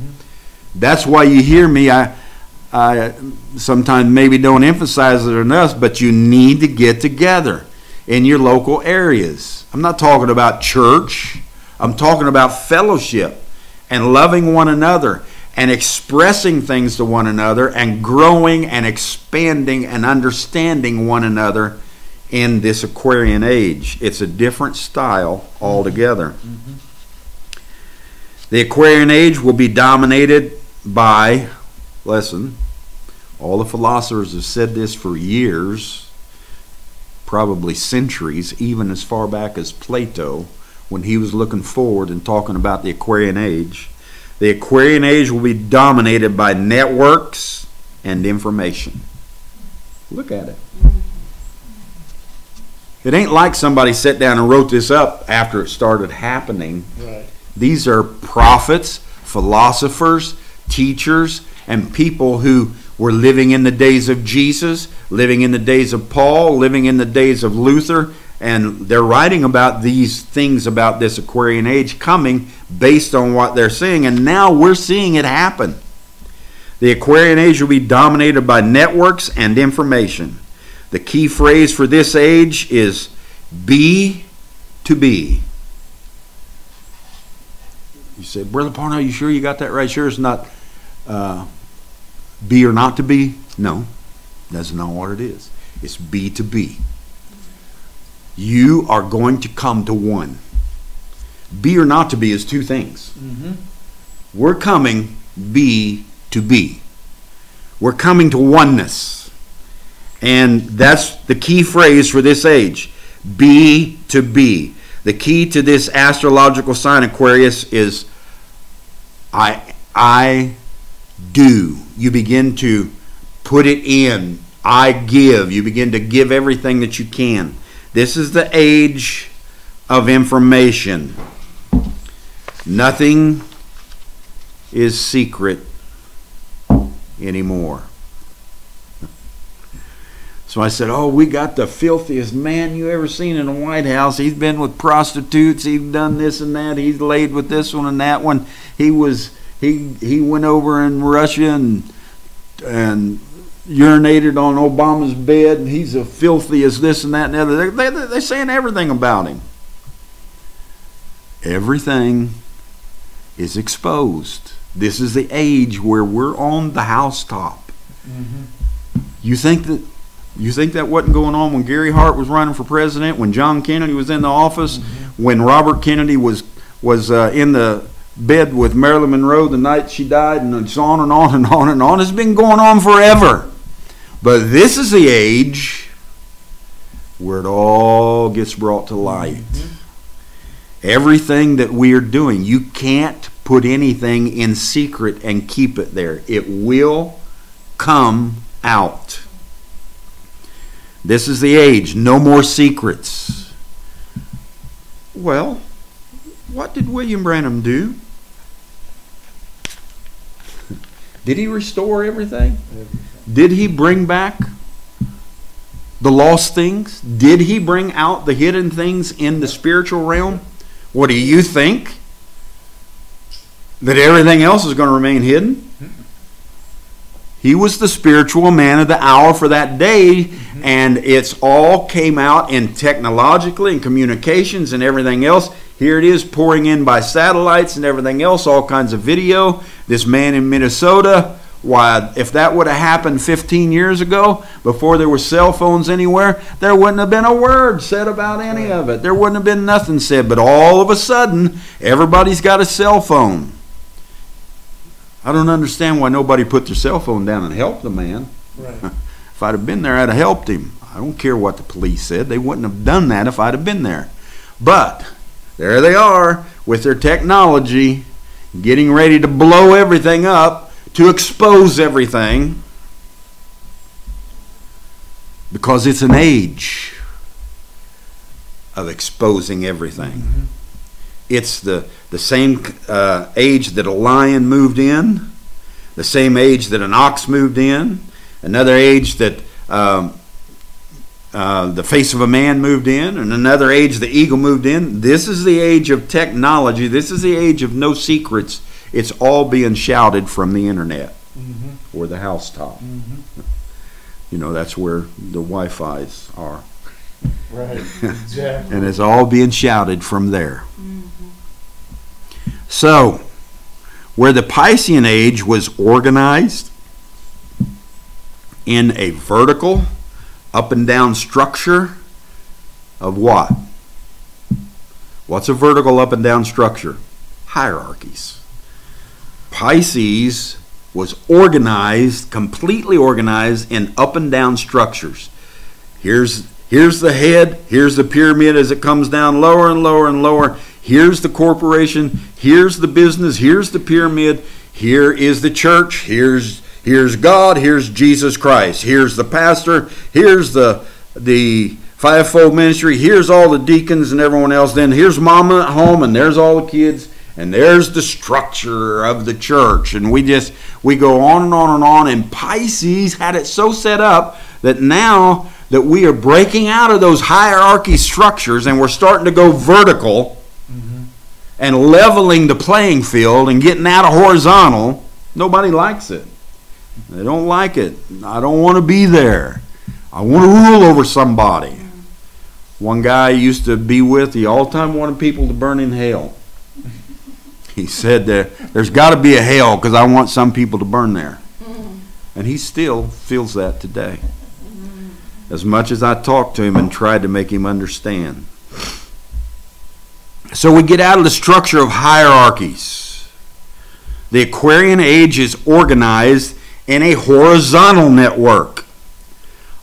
That's why you hear me, I sometimes maybe don't emphasize it enough, but you need to get together in your local areas. I'm not talking about church. I'm talking about fellowship and loving one another and expressing things to one another and growing and expanding and understanding one another in this Aquarian age. It's a different style altogether. Mm-hmm. The Aquarian age will be dominated by, listen, all the philosophers have said this for years, probably centuries, even as far back as Plato, when he was looking forward and talking about the Aquarian age. The Aquarian age will be dominated by networks and information. Look at it. It ain't like somebody sat down and wrote this up after it started happening. Right. These are prophets, philosophers, teachers, and people who were living in the days of Jesus, living in the days of Paul, living in the days of Luther, and they're writing about these things about this Aquarian age coming based on what they're seeing, and now we're seeing it happen. The Aquarian age will be dominated by networks and information. The key phrase for this age is be to be. You say, Brother Parnell, you sure you got that right? Sure it's not be or not to be? No, that's not what it is. It's be to be. You are going to come to one. Be or not to be is two things. Mm-hmm. We're coming be to be. We're coming to oneness. And that's the key phrase for this age. Be to be. The key to this astrological sign, Aquarius, is I do. You begin to put it in. I give. You begin to give everything that you can. This is the age of information. Nothing is secret anymore. So I said, oh, we got the filthiest man you ever seen in the White House. He's been with prostitutes. He's done this and that. He's laid with this one and that one. He went over in Russia and urinated on Obama's bed. And he's the filthiest this and that and the other. They're saying everything about him. Everything is exposed. This is the age where we're on the housetop. Mm-hmm. You think that wasn't going on when Gary Hart was running for president, when John Kennedy was in the office, Mm-hmm. when Robert Kennedy was in the bed with Marilyn Monroe the night she died, and it's on and on and on and on. It's been going on forever. But this is the age where it all gets brought to light. Mm-hmm. Everything that we are doing, you can't put anything in secret and keep it there. It will come out. This is the age. No more secrets. Well, what did William Branham do? Did he restore everything? Did he bring back the lost things? Did he bring out the hidden things in the spiritual realm? What do you think? That everything else is going to remain hidden? He was the spiritual man of the hour for that day, and it's all came out in technologically and communications and everything else. Here it is pouring in by satellites and everything else, all kinds of video. This man in Minnesota, why, if that would have happened 15 years ago, before there were cell phones anywhere, there wouldn't have been a word said about any of it. There wouldn't have been nothing said. But all of a sudden, everybody's got a cell phone. I don't understand why nobody put their cell phone down and helped the man. Right. If I'd have been there, I'd have helped him. I don't care what the police said. They wouldn't have done that if I'd have been there. But there they are with their technology, getting ready to blow everything up, to expose everything, because it's an age of exposing everything. Mm-hmm. It's the same age that a lion moved in, the same age that an ox moved in, another age that the face of a man moved in, and another age the eagle moved in. This is the age of technology. This is the age of no secrets. It's all being shouted from the internet Mm-hmm. or the housetop. Mm-hmm. You know, that's where the Wi-Fi's are. Right. Exactly. And it's all being shouted from there. Mm-hmm. So, Where the Piscean age was organized in a vertical, up and down structure of what? What's a vertical up and down structure? Hierarchies. Pisces was organized, completely organized in up and down structures. Here's the head, here's the pyramid as it comes down lower and lower and lower. Here's the corporation, here's the business, here's the pyramid, here is the church, here's God, here's Jesus Christ, here's the pastor, here's the fivefold ministry, here's all the deacons and everyone else, then here's mama at home, and there's all the kids, and there's the structure of the church. And we go on and on and on, and Pisces had it so set up that now that we are breaking out of those hierarchy structures and we're starting to go vertical and leveling the playing field and getting out of horizontal, nobody likes it. They don't like it. I don't want to be there. I want to rule over somebody. One guy I used to be with, he all the time wanted people to burn in hell. He said there's got to be a hell because I want some people to burn there. And he still feels that today. As much as I talked to him and tried to make him understand. So we get out of the structure of hierarchies. The Aquarian age is organized in a horizontal network,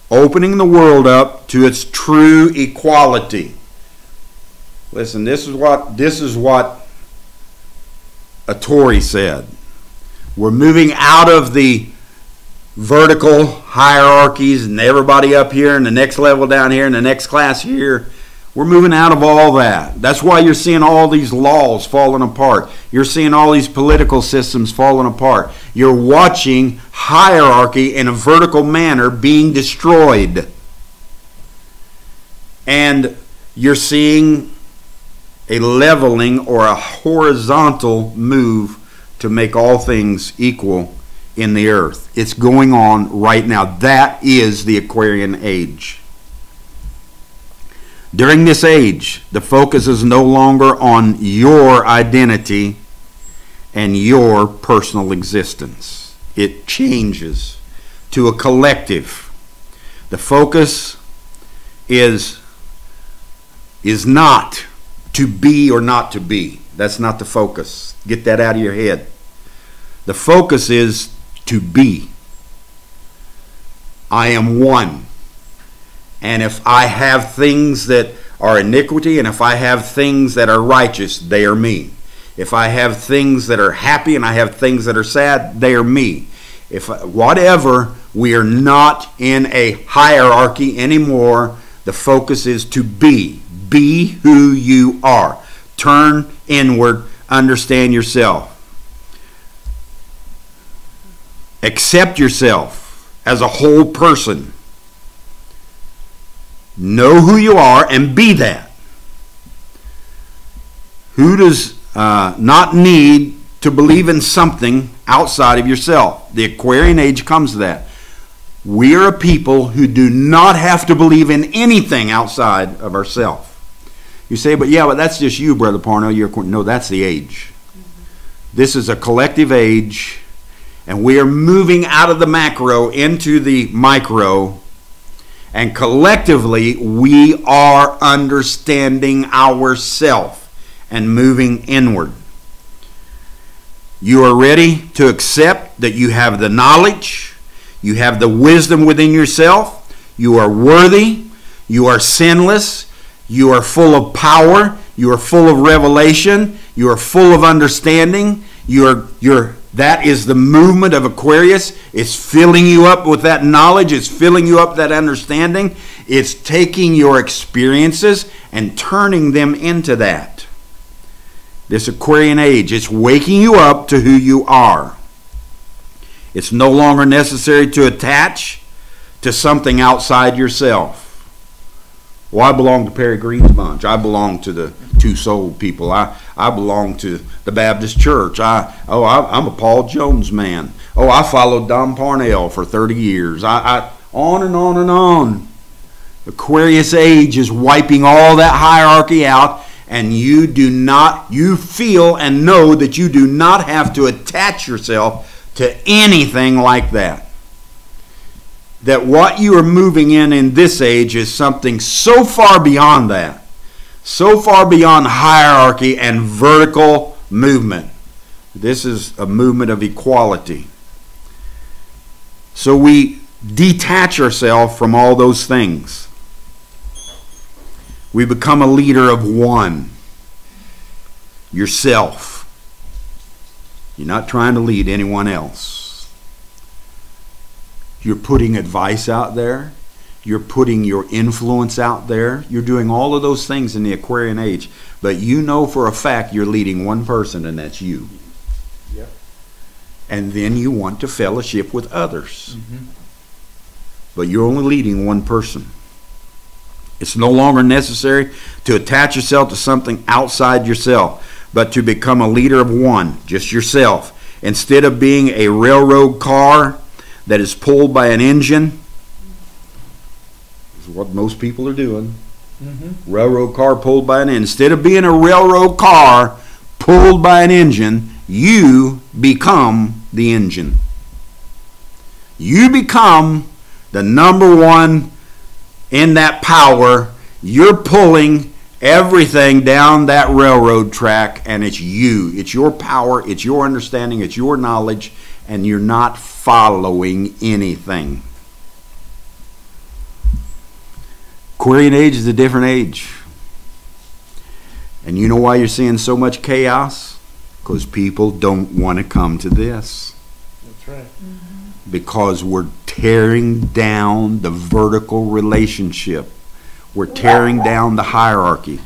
opening the world up to its true equality. Listen, this is what a Tory said. We're moving out of the vertical hierarchies and everybody up here and the next level down here and the next class here. We're moving out of all that. That's why you're seeing all these laws falling apart. You're seeing all these political systems falling apart. You're watching hierarchy in a vertical manner being destroyed. And you're seeing a leveling or a horizontal move to make all things equal in the earth. It's going on right now. That is the Aquarian age. During this age, the focus is no longer on your identity and your personal existence. It changes to a collective. The focus is not to be or not to be. That's not the focus. Get that out of your head. The focus is to be. I am one. And if I have things that are iniquity, and if I have things that are righteous, they are me. If I have things that are happy and I have things that are sad, they are me. Whatever, we are not in a hierarchy anymore. The focus is to be. Be who you are. Turn inward. Understand yourself. Accept yourself as a whole person. Know who you are and be that. Who does not need to believe in something outside of yourself? The Aquarian age comes to that. We are a people who do not have to believe in anything outside of ourselves. You say, but that's just you, Brother Parno. No, that's the age. This is a collective age, and we are moving out of the macro into the micro. And collectively, we are understanding ourselves and moving inward. You are ready to accept that you have the knowledge, you have the wisdom within yourself, you are worthy, you are sinless, you are full of power, you are full of revelation, you are full of understanding, that is the movement of Aquarius. It's filling you up with that knowledge. It's filling you up with that understanding. It's taking your experiences and turning them into that. This Aquarian age, it's waking you up to who you are. It's no longer necessary to attach to something outside yourself. Well, I belong to Perry Green's bunch. I belong to the Two Souled people. I belong to the Baptist Church. I'm a Paul Jones man. I followed Don Parnell for 30 years. On and on and on. Aquarius age is wiping all that hierarchy out And you feel and know that you do not have to attach yourself to anything like that. That what you are moving in this age is something so far beyond that. So far beyond hierarchy and vertical movement. This is a movement of equality. So we detach ourselves from all those things. We become a leader of one. Yourself. You're not trying to lead anyone else. You're putting advice out there. You're putting your influence out there. You're doing all of those things in the Aquarian Age. But you know for a fact you're leading one person, and that's you. Yep. And then you want to fellowship with others. Mm-hmm. But you're only leading one person. It's no longer necessary to attach yourself to something outside yourself, but to become a leader of one, just yourself. Instead of being a railroad car that is pulled by an engine, is what most people are doing. Mm-hmm. Railroad car pulled by an engine. Instead of being a railroad car pulled by an engine, you become the engine. You become the number one in that power. You're pulling everything down that railroad track, and it's you. It's your power, it's your understanding, it's your knowledge, and you're not following anything. Aquarian Age is a different age. And you know why you're seeing so much chaos? Because people don't want to come to this. That's right. Mm-hmm. Because we're tearing down the vertical relationship. We're tearing down the hierarchy.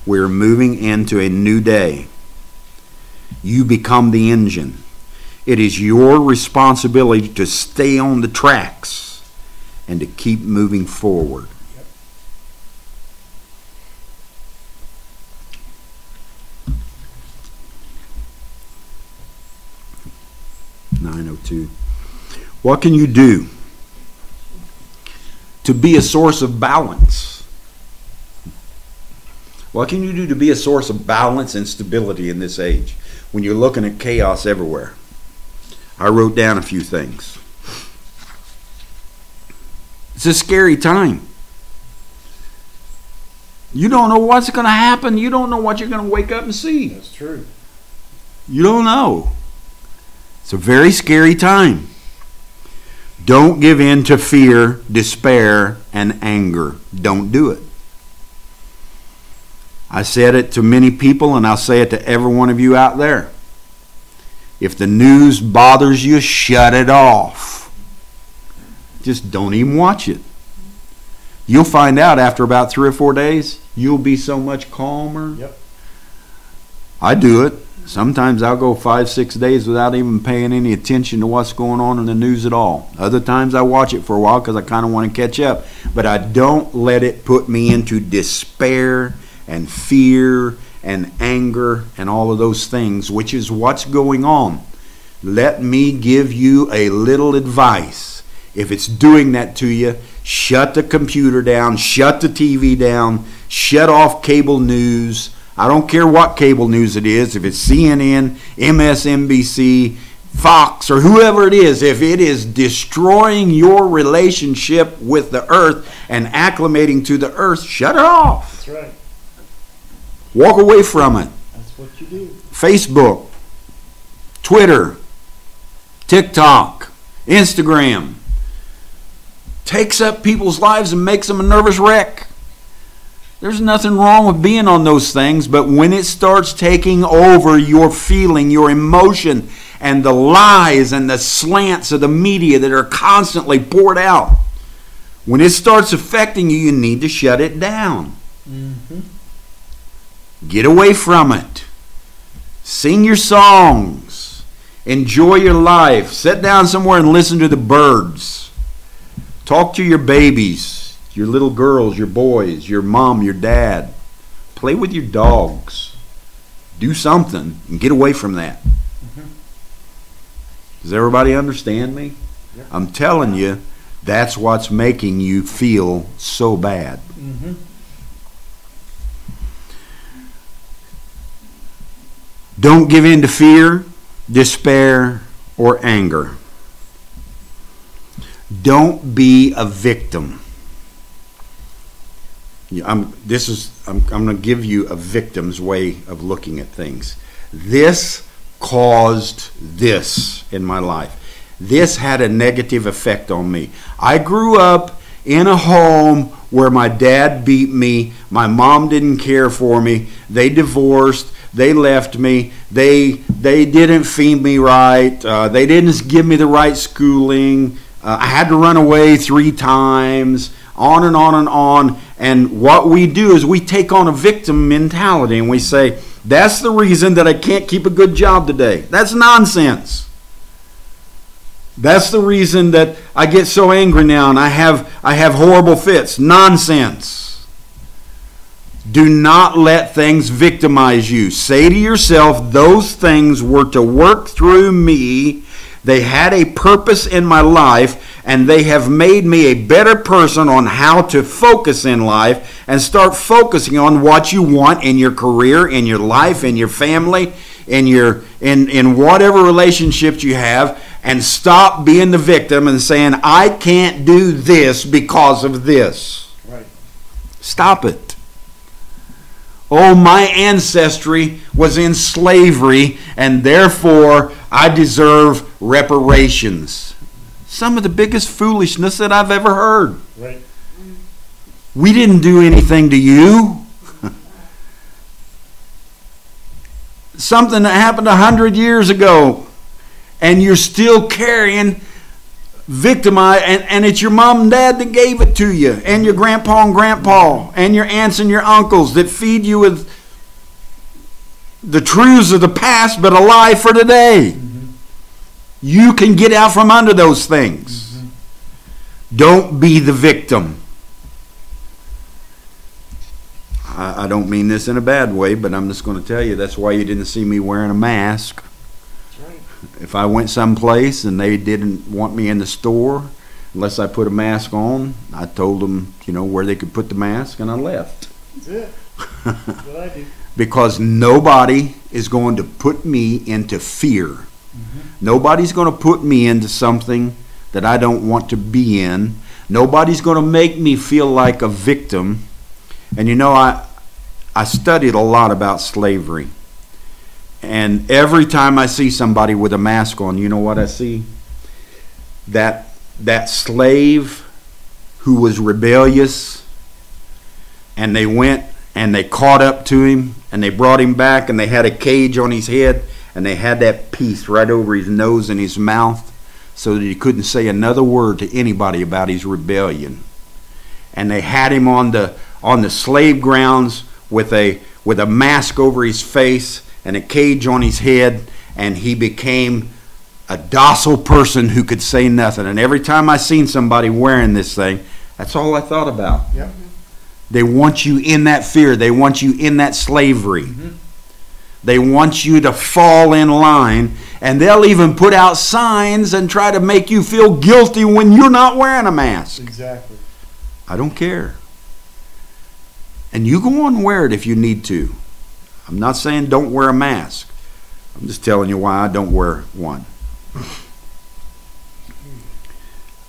We're moving into a new day. You become the engine. It is your responsibility to stay on the tracks and to keep moving forward. Yep. 902. What can you do to be a source of balance? What can you do to be a source of balance and stability in this age when you're looking at chaos everywhere? I wrote down a few things. It's a scary time. You don't know what's going to happen. You don't know what you're going to wake up and see. That's true. You don't know. It's a very scary time. Don't give in to fear, despair, and anger. Don't do it. I said it to many people, and I'll say it to every one of you out there. If the news bothers you, shut it off. Just don't even watch it. You'll find out after about 3 or 4 days, you'll be so much calmer. Yep. I do it. Sometimes I'll go 5, 6 days without even paying any attention to what's going on in the news at all. Other times I watch it for a while because I kind of want to catch up. But I don't let it put me into despair and fear and anger and all of those things, which is what's going on. Let me give you a little advice. If it's doing that to you, shut the computer down, shut the TV down, shut off cable news. I don't care what cable news it is, if it's CNN, MSNBC, Fox, or whoever it is. If it is destroying your relationship with the earth and acclimating to the earth, shut it off. That's right. Walk away from it. That's what you do. Facebook, Twitter, TikTok, Instagram. Takes up people's lives and makes them a nervous wreck. There's nothing wrong with being on those things, but when it starts taking over your feeling, your emotion, and the lies and the slants of the media that are constantly poured out, when it starts affecting you, you need to shut it down. Mm-hmm. Get away from it. Sing your songs. Enjoy your life. Sit down somewhere and listen to the birds. Talk to your babies, your little girls, your boys, your mom, your dad. Play with your dogs. Do something and get away from that. Mm-hmm. Does everybody understand me? Yep. I'm telling you, that's what's making you feel so bad. Mm-hmm. Don't give in to fear, despair, or anger. Don't be a victim. I'm going to give you a victim's way of looking at things. This caused this in my life. This had a negative effect on me. I grew up in a home where my dad beat me. My mom didn't care for me. They divorced. They left me. They didn't feed me right. They didn't give me the right schooling. I had to run away 3 times. On and on and on. And what we do is we take on a victim mentality and we say, that's the reason that I can't keep a good job today. That's nonsense. That's the reason that I get so angry now and I have horrible fits. Nonsense. Do not let things victimize you. Say to yourself, those things were to work through me. They had a purpose in my life, and they have made me a better person on how to focus in life and start focusing on what you want in your career, in your life, in your family, in whatever relationships you have, and stop being the victim and saying, I can't do this because of this. Right. Stop it. Oh, my ancestry was in slavery, and therefore I deserve reparations. Some of the biggest foolishness that I've ever heard. Right. We didn't do anything to you. Something that happened 100 years ago, and you're still carrying victimized, and it's your mom and dad that gave it to you, and your grandpa and grandpa, and your aunts and your uncles that feed you with the truths of the past, but a lie for today. Mm-hmm. You can get out from under those things. Mm-hmm. Don't be the victim. I don't mean this in a bad way, but I'm just going to tell you that's why you didn't see me wearing a mask. That's right. If I went someplace and they didn't want me in the store unless I put a mask on, I told them, where they could put the mask, and I left. That's it. That's what I do. Because nobody is going to put me into fear. Mm-hmm. Nobody's going to put me into something that I don't want to be in. Nobody's going to make me feel like a victim. And I studied a lot about slavery. And every time I see somebody with a mask on, you know what I see? That slave who was rebellious, and they went and they caught up to him and they brought him back and they had a cage on his head and they had that piece right over his nose and his mouth so that he couldn't say another word to anybody about his rebellion. And they had him on the slave grounds with a mask over his face and a cage on his head, and he became a docile person who could say nothing. And every time I seen somebody wearing this thing, that's all I thought about. Yep. They want you in that fear. They want you in that slavery. Mm-hmm. They want you to fall in line, and they'll even put out signs and try to make you feel guilty when you're not wearing a mask. Exactly. I don't care. And you go on and wear it if you need to. I'm not saying don't wear a mask. I'm just telling you why I don't wear one.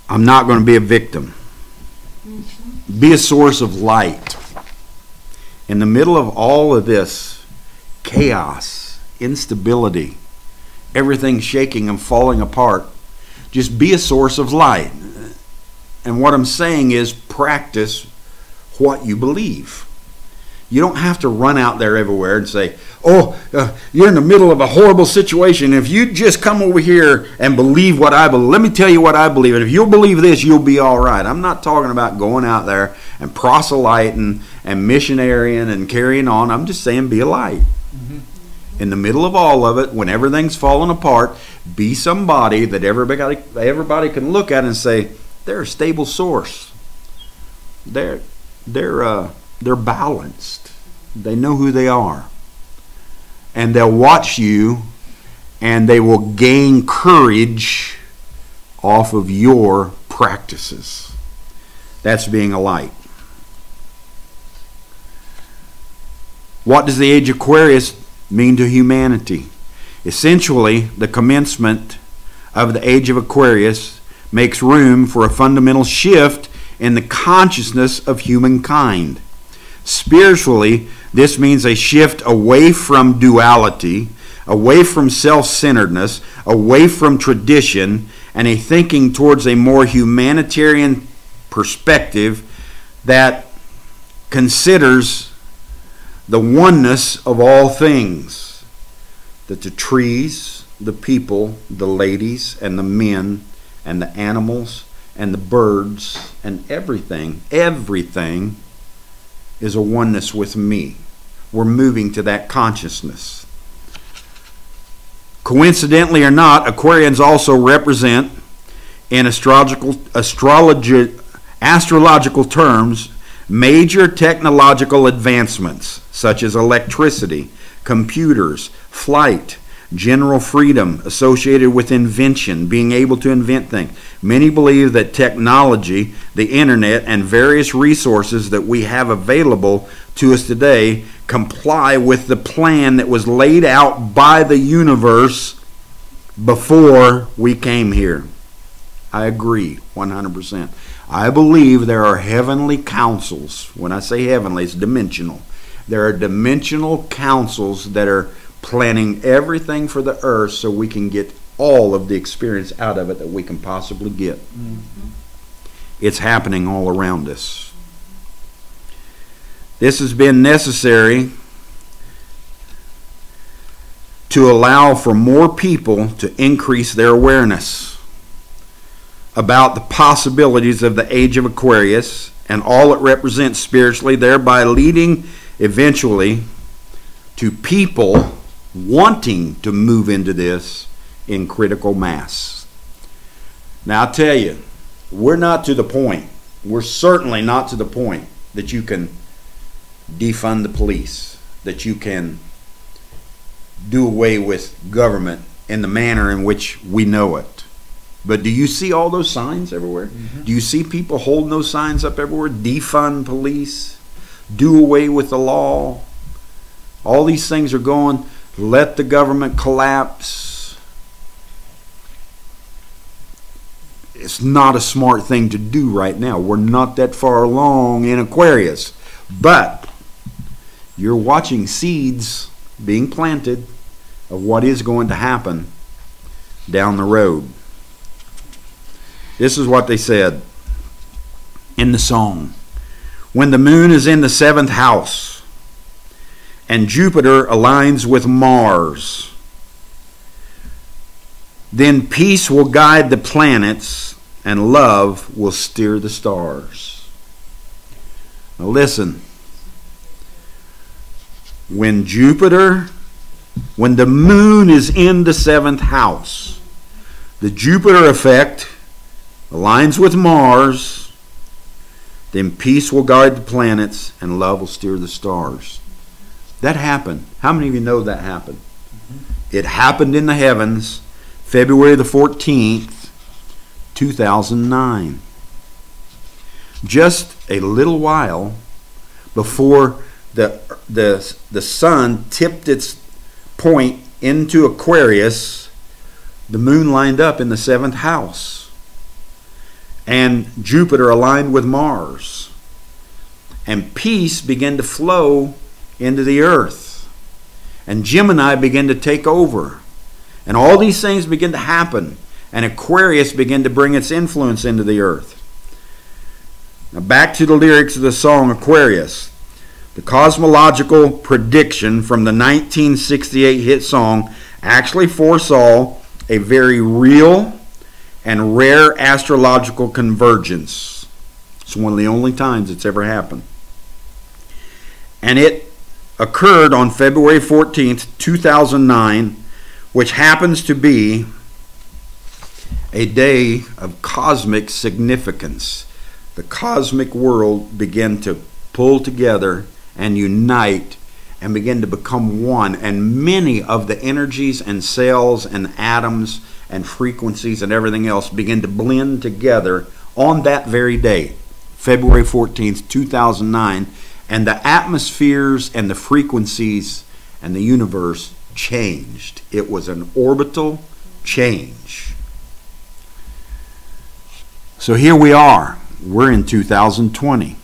I'm not going to be a victim. Be a source of light. In the middle of all of this chaos, instability, everything shaking and falling apart, just be a source of light. And what I'm saying is practice what you believe. You don't have to run out there everywhere and say, you're in the middle of a horrible situation. If you just come over here and believe what I believe, let me tell you what I believe. And if you'll believe this, you'll be all right. I'm not talking about going out there and proselyting and missionarying and carrying on. I'm just saying be a light. Mm-hmm. In the middle of all of it, when everything's falling apart, be somebody that everybody can look at and say, they're a stable source. They're balanced. They know who they are. And they'll watch you, and they will gain courage off of your practices. That's being a light. What does the age of Aquarius mean to humanity? Essentially, the commencement of the age of Aquarius makes room for a fundamental shift in the consciousness of humankind. Spiritually, this means a shift away from duality, away from self-centeredness, away from tradition, and a thinking towards a more humanitarian perspective that considers the oneness of all things. That the trees, the people, the ladies, and the men, and the animals, and the birds, and everything is a oneness with me. We're moving to that consciousness. Coincidentally or not, Aquarians also represent, in astrological terms, major technological advancements such as electricity, computers, flight, general freedom associated with invention, being able to invent things. Many believe that technology, the internet, and various resources that we have available to us today comply with the plan that was laid out by the universe before we came here. I agree 100%. I believe there are heavenly councils. When I say heavenly, it's dimensional. There are dimensional councils that are planning everything for the earth so we can get all of the experience out of it that we can possibly get. Mm-hmm. It's happening all around us. This has been necessary to allow for more people to increase their awareness about the possibilities of the age of Aquarius and all it represents spiritually, thereby leading eventually to people wanting to move into this in critical mass. Now, I'll tell you, we're not to the point, we're certainly not to the point that you can defund the police, that you can do away with government in the manner in which we know it. But do you see all those signs everywhere? Mm-hmm. Do you see people holding those signs up everywhere? Defund police, do away with the law. All these things are going. Let the government collapse. It's not a smart thing to do right now. We're not that far along in Aquarius. But you're watching seeds being planted of what is going to happen down the road. This is what they said in the song. When the moon is in the 7th house, and Jupiter aligns with Mars, then peace will guide the planets and love will steer the stars. Now listen, when the moon is in the 7th house, the Jupiter effect aligns with Mars, then peace will guide the planets and love will steer the stars. That happened. How many of you know that happened? Mm-hmm. It happened in the heavens, February the 14th, 2009. Just a little while before the sun tipped its point into Aquarius, the moon lined up in the 7th house. And Jupiter aligned with Mars. And peace began to flow into the earth, and Gemini began to take over, and all these things begin to happen, and Aquarius began to bring its influence into the earth. Now back to the lyrics of the song Aquarius. The cosmological prediction from the 1968 hit song actually foresaw a very real and rare astrological convergence. It's one of the only times it's ever happened. And it occurred on February 14th, 2009, which happens to be a day of cosmic significance. The cosmic world began to pull together and unite and begin to become one. And many of the energies and cells and atoms and frequencies and everything else begin to blend together on that very day, February 14th, 2009. And the atmospheres and the frequencies and the universe changed. It was an orbital change. So here we are. We're in 2020.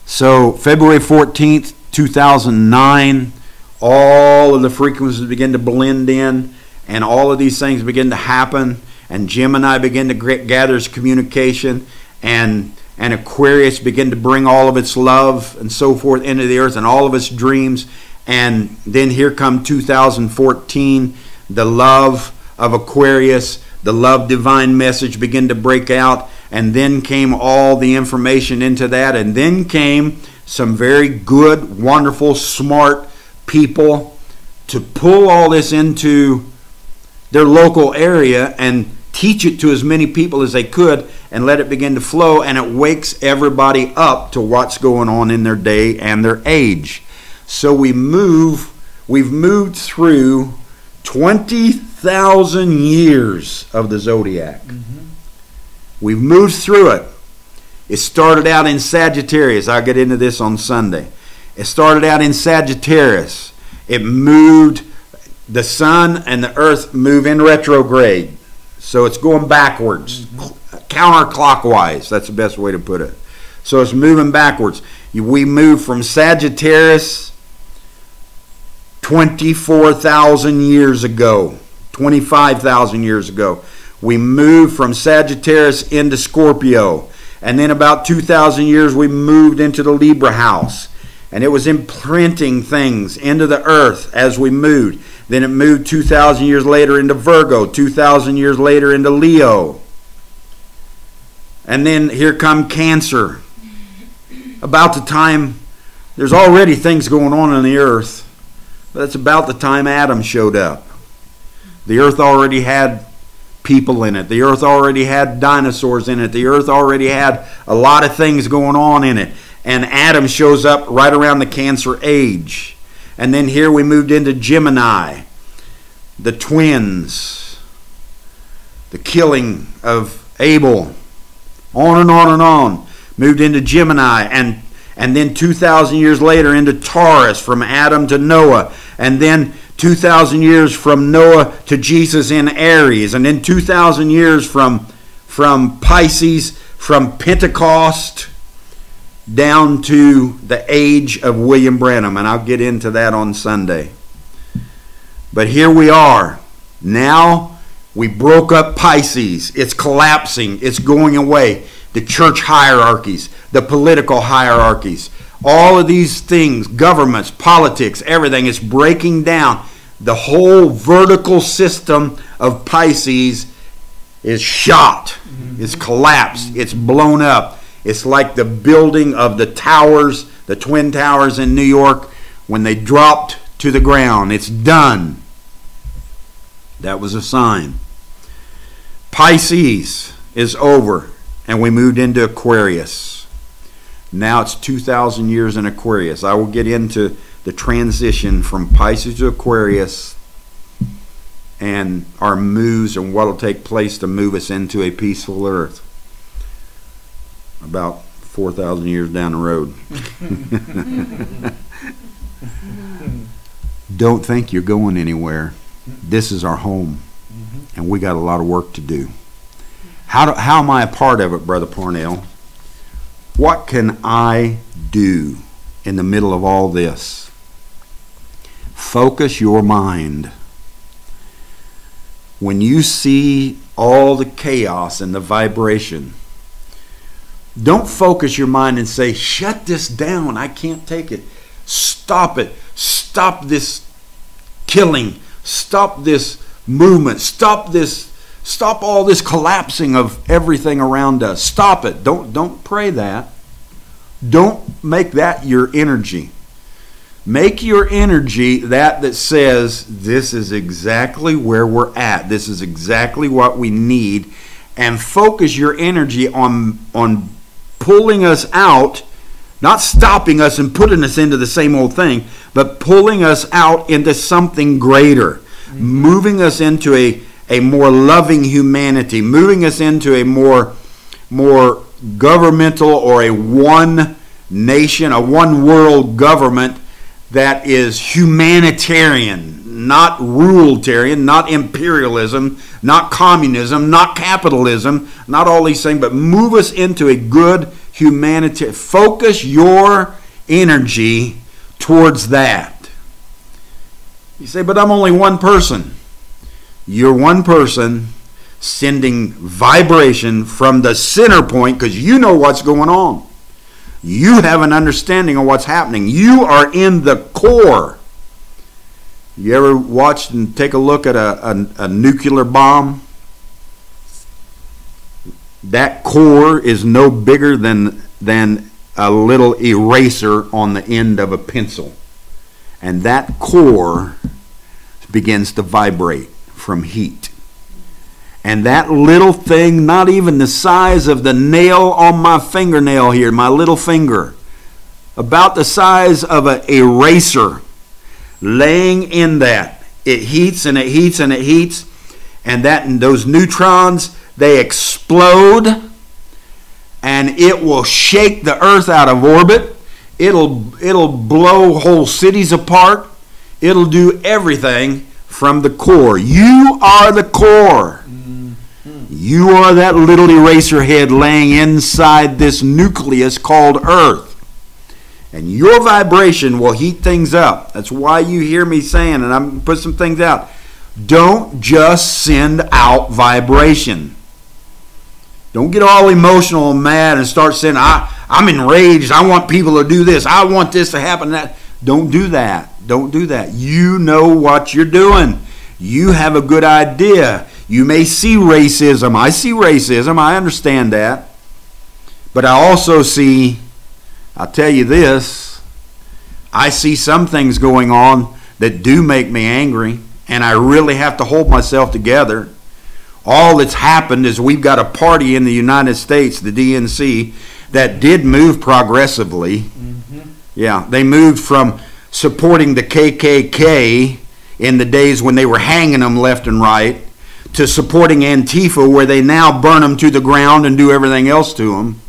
So February 14th, 2009, all of the frequencies begin to blend in, and all of these things begin to happen, and Gemini begin to gather its communication, and Aquarius begin to bring all of its love and so forth into the earth and all of its dreams. And then here come 2014, the love of Aquarius, the love divine message begin to break out, and then came all the information into that, and then came some very good, wonderful, smart people to pull all this into their local area and teach it to as many people as they could and let it begin to flow, and it wakes everybody up to what's going on in their day and their age. So we've moved through 20,000 years of the zodiac. We've moved through it. It started out in Sagittarius. I'll get into this on Sunday. It started out in Sagittarius. It moved, the sun and the earth move in retrograde. So it's going backwards, counterclockwise. That's the best way to put it. So it's moving backwards. We moved from Sagittarius 24,000 years ago, 25,000 years ago. We moved from Sagittarius into Scorpio. And then about 2,000 years we moved into the Libra house. And it was imprinting things into the earth as we moved. Then it moved 2,000 years later into Virgo, 2,000 years later into Leo. And then here come Cancer. About the time, there's already things going on in the earth. But it's about the time Adam showed up. The earth already had people in it. The earth already had dinosaurs in it. The earth already had a lot of things going on in it. And Adam shows up right around the Cancer age. And then here we moved into Gemini, the twins, the killing of Abel, on and on and on. Moved into Gemini, and then 2,000 years later into Taurus, from Adam to Noah, and then 2,000 years from Noah to Jesus in Aries, and then 2,000 years from Pisces, from Pentecost down to the age of William Branham, and I'll get into that on Sunday. But here we are. Now we broke up Pisces. It's collapsing. It's going away. The church hierarchies, the political hierarchies, all of these things, governments, politics, everything is breaking down. The whole vertical system of Pisces is shot. It's collapsed. It's blown up. It's like the building of the towers, the Twin Towers in New York, when they dropped to the ground. It's done. That was a sign. Pisces is over, and we moved into Aquarius. Now it's 2,000 years in Aquarius. I will get into the transition from Pisces to Aquarius and our moves and what will take place to move us into a peaceful earth. About 4,000 years down the road. Don't think you're going anywhere. This is our home, and we got a lot of work to do. How am I a part of it, Brother Parnell? What can I do in the middle of all this? Focus your mind. When you see all the chaos and the vibration, don't focus your mind and say, shut this down, I can't take it. Stop it. Stop this killing. Stop this movement. Stop all this collapsing of everything around us. Stop it. Don't pray that. Don't make that your energy. Make your energy that says, this is exactly where we're at. This is exactly what we need. And focus your energy on pulling us out, not stopping us and putting us into the same old thing, but pulling us out into something greater, moving us into a more loving humanity, moving us into a more governmental or a one nation, a one world government that is humanitarian, not rulitarian, not imperialism, not communism, not capitalism, not all these things, but move us into a good humanitarian. Focus your energy towards that. You say, but I'm only one person. You're one person sending vibration from the center point because you know what's going on. You have an understanding of what's happening. You are in the core. You ever watched and take a look at a nuclear bomb? That core is no bigger than a little eraser on the end of a pencil. And that core begins to vibrate from heat. And that little thing, not even the size of the nail on my fingernail here, my little finger, about the size of an eraser, laying in that. It heats and it heats and it heats, and those neutrons, they explode, and it will shake the earth out of orbit. It'll blow whole cities apart. It'll do everything from the core. You are the core. You are that little eraser head laying inside this nucleus called Earth. And your vibration will heat things up. That's why you hear me saying, and I'm going to put some things out, don't just send out vibration. Don't get all emotional and mad and start saying, I'm enraged. I want people to do this. I want this to happen. That. Don't do that. Don't do that. You know what you're doing. You have a good idea. You may see racism. I see racism. I understand that. But I also see, I'll tell you this, I see some things going on that do make me angry, and I really have to hold myself together. All that's happened is we've got a party in the United States, the DNC, that did move progressively. Yeah, they moved from supporting the KKK in the days when they were hanging them left and right to supporting Antifa, where they now burn them to the ground and do everything else to them.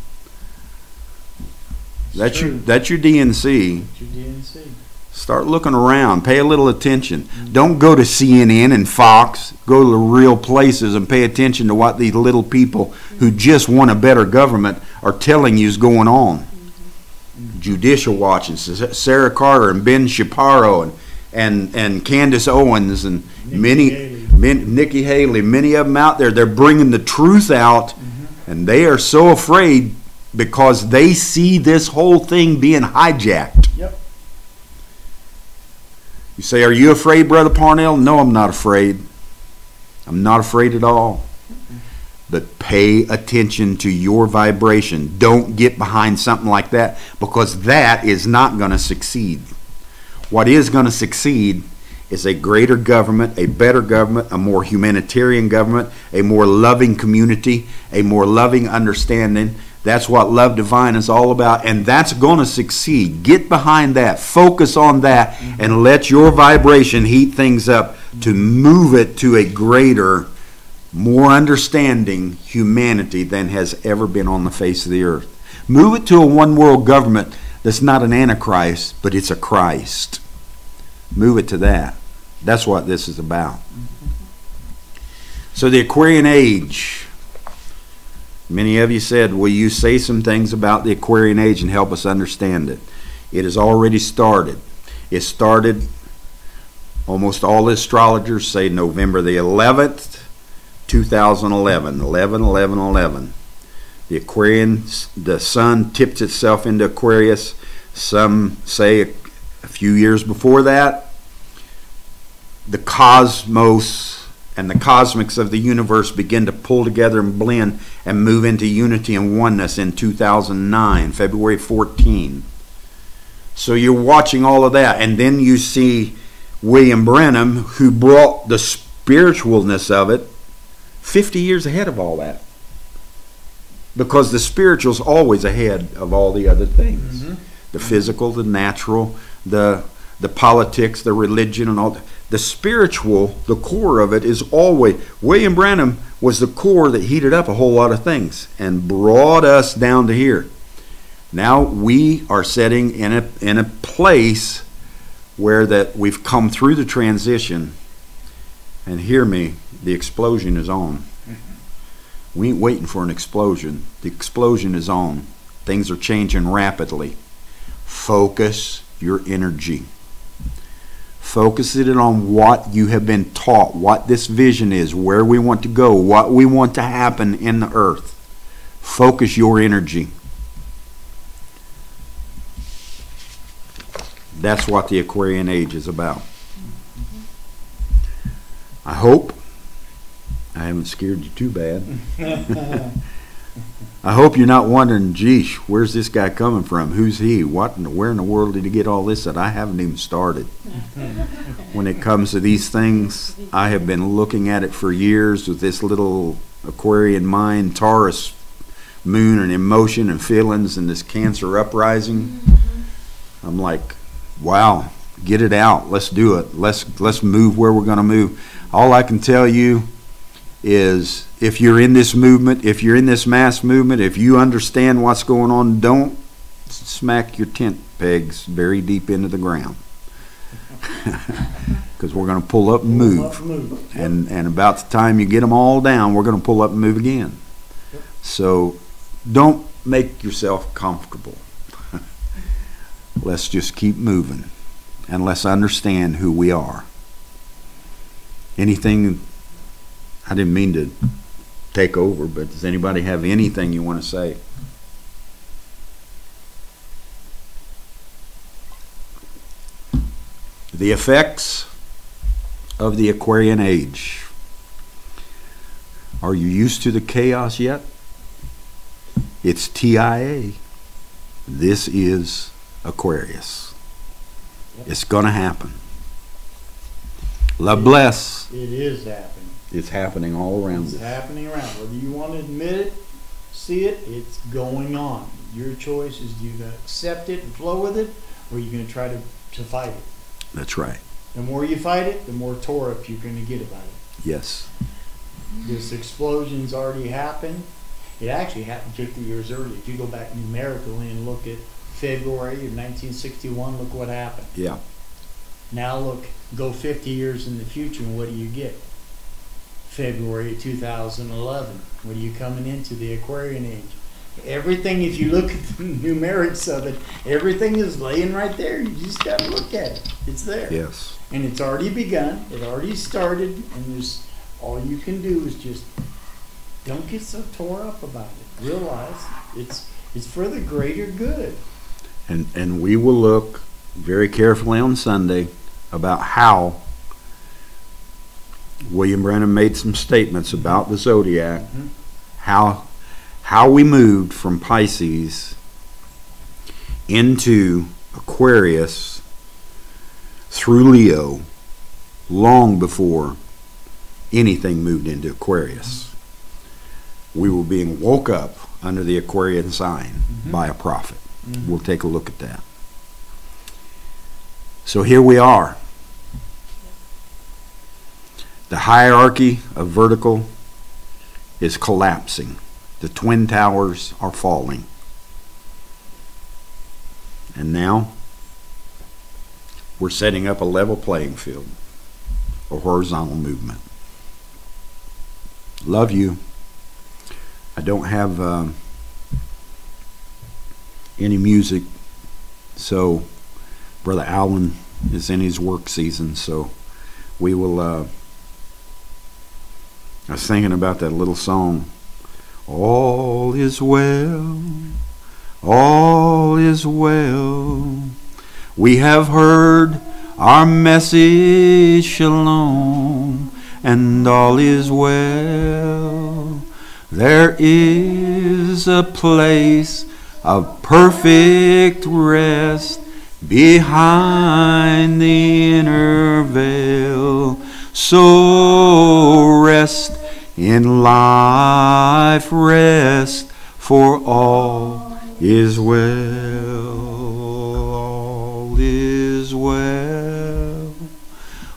That's your DNC. That's your DNC. Start looking around. Pay a little attention. Don't go to CNN and Fox. Go to the real places and pay attention to what these little people who just want a better government are telling you is going on. Judicial Watch and Sarah Carter and Ben Shapiro and Candace Owens and Nikki Haley, many of them out there, they're bringing the truth out, and they are so afraid because they see this whole thing being hijacked. Yep. You say, are you afraid, Brother Parnell? No, I'm not afraid. I'm not afraid at all. But pay attention to your vibration. Don't get behind something like that, because that is not going to succeed. What is going to succeed is a greater government, a better government, a more humanitarian government, a more loving community, a more loving understanding. That's what Love Divine is all about, and that's going to succeed. Get behind that. Focus on that, and let your vibration heat things up to move it to a greater, more understanding humanity than has ever been on the face of the earth. Move it to a one-world government that's not an antichrist, but it's a Christ. Move it to that. That's what this is about. So the Aquarian Age. Many of you said, will you say some things about the Aquarian Age and help us understand it? It has already started. It started, almost all the astrologers say November the 11th, 2011. 11. The Aquarian, the sun tipped itself into Aquarius. Some say a few years before that. The cosmos and the cosmics of the universe begin to pull together and blend and move into unity and oneness in 2009, February 14. So you're watching all of that, and then you see William Branham, who brought the spiritualness of it 50 years ahead of all that. Because the spiritual's always ahead of all the other things. The physical, the natural, the politics, the religion, and all that. The spiritual, the core of it is always, William Branham was the core that heated up a whole lot of things and brought us down to here. Now we are sitting in a place where that we've come through the transition, and hear me, the explosion is on. We ain't waiting for an explosion. The explosion is on. Things are changing rapidly. Focus your energy. Focus it on what you have been taught, what this vision is, where we want to go, what we want to happen in the earth. Focus your energy. That's what the Aquarian Age is about. I hope I haven't scared you too bad. I hope you're not wondering, geesh, where's this guy coming from? Who's he? Where in the world did he get all this that I haven't even started? When it comes to these things, I have been looking at it for years with this little Aquarian mind, Taurus moon and emotion and feelings and this Cancer uprising. I'm like, wow, get it out. Let's do it. Let's move where we're going to move. All I can tell you is if you're in this movement, if you're in this mass movement, if you understand what's going on, don't smack your tent pegs very deep into the ground. Because we're going to pull up and move. And about the time you get them all down, we're going to pull up and move again. So don't make yourself comfortable. Let's just keep moving. And let's understand who we are. Anything, I didn't mean to take over, but does anybody have anything you want to say? The effects of the Aquarian Age. Are you used to the chaos yet? It's TIA. This is Aquarius. It's going to happen. Love bless. It is happening. It's happening all around us. It's happening around. Whether you want to admit it, see it, it's going on. Your choice is, you going to accept it and flow with it, or are you going to try to fight it? That's right. The more you fight it, the more tore up you're going to get about it. Yes. This explosion's already happened. It actually happened 50 years early. If you go back numerically and look at February of 1961, look what happened. Yeah. Now look, go 50 years in the future, and what do you get? February of 2011. What are you coming into? The Aquarian Age. Everything, if you look at the numerics of it, everything is laying right there. You just got to look at it. It's there. Yes. And it's already begun. It already started. And there's all you can do is just don't get so tore up about it. Realize it's for the greater good. And we will look very carefully on Sunday about how William Branham made some statements about the zodiac, how we moved from Pisces into Aquarius through Leo long before anything moved into Aquarius. We were being woke up under the Aquarian sign by a prophet. We'll take a look at that. So here we are. The hierarchy of vertical is collapsing. The twin towers are falling. And now we're setting up a level playing field, a horizontal movement. Love you. I don't have any music, so Brother Allen is in his work season, so we will I was thinking about that little song, all is well, all is well, we have heard our message, shalom, and all is well. There is a place of perfect rest behind the inner veil. So rest in life, rest, for all is well. All is well.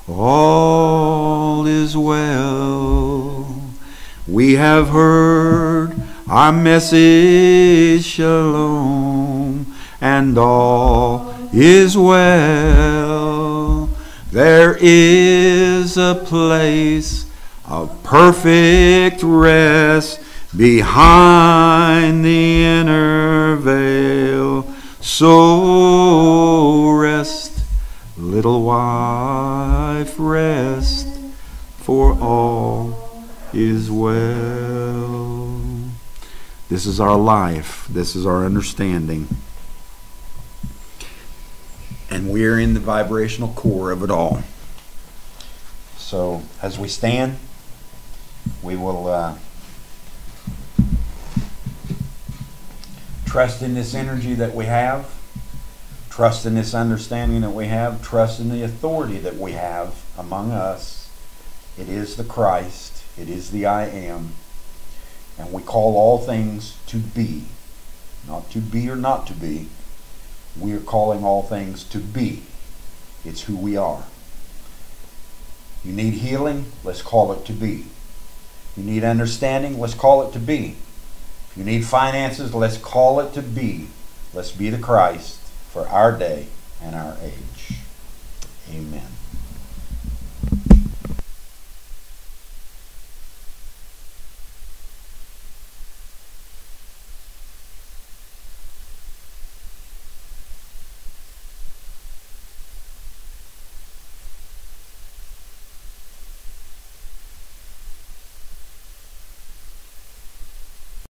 All is well. We have heard our message, shalom, and all is well. There is a place of perfect rest behind the inner veil. So rest, little wife, rest, for all is well. This is our life. This is our understanding. And we're in the vibrational core of it all. So as we stand, we will trust in this energy that we have, trust in this understanding that we have, trust in the authority that we have among us. It is the Christ. It is the I Am. And we call all things to be. Not to be or not to be. We are calling all things to be. It's who we are. You need healing? Let's call it to be. You need understanding? Let's call it to be. If you need finances, let's call it to be. Let's be the Christ for our day and our age. Amen.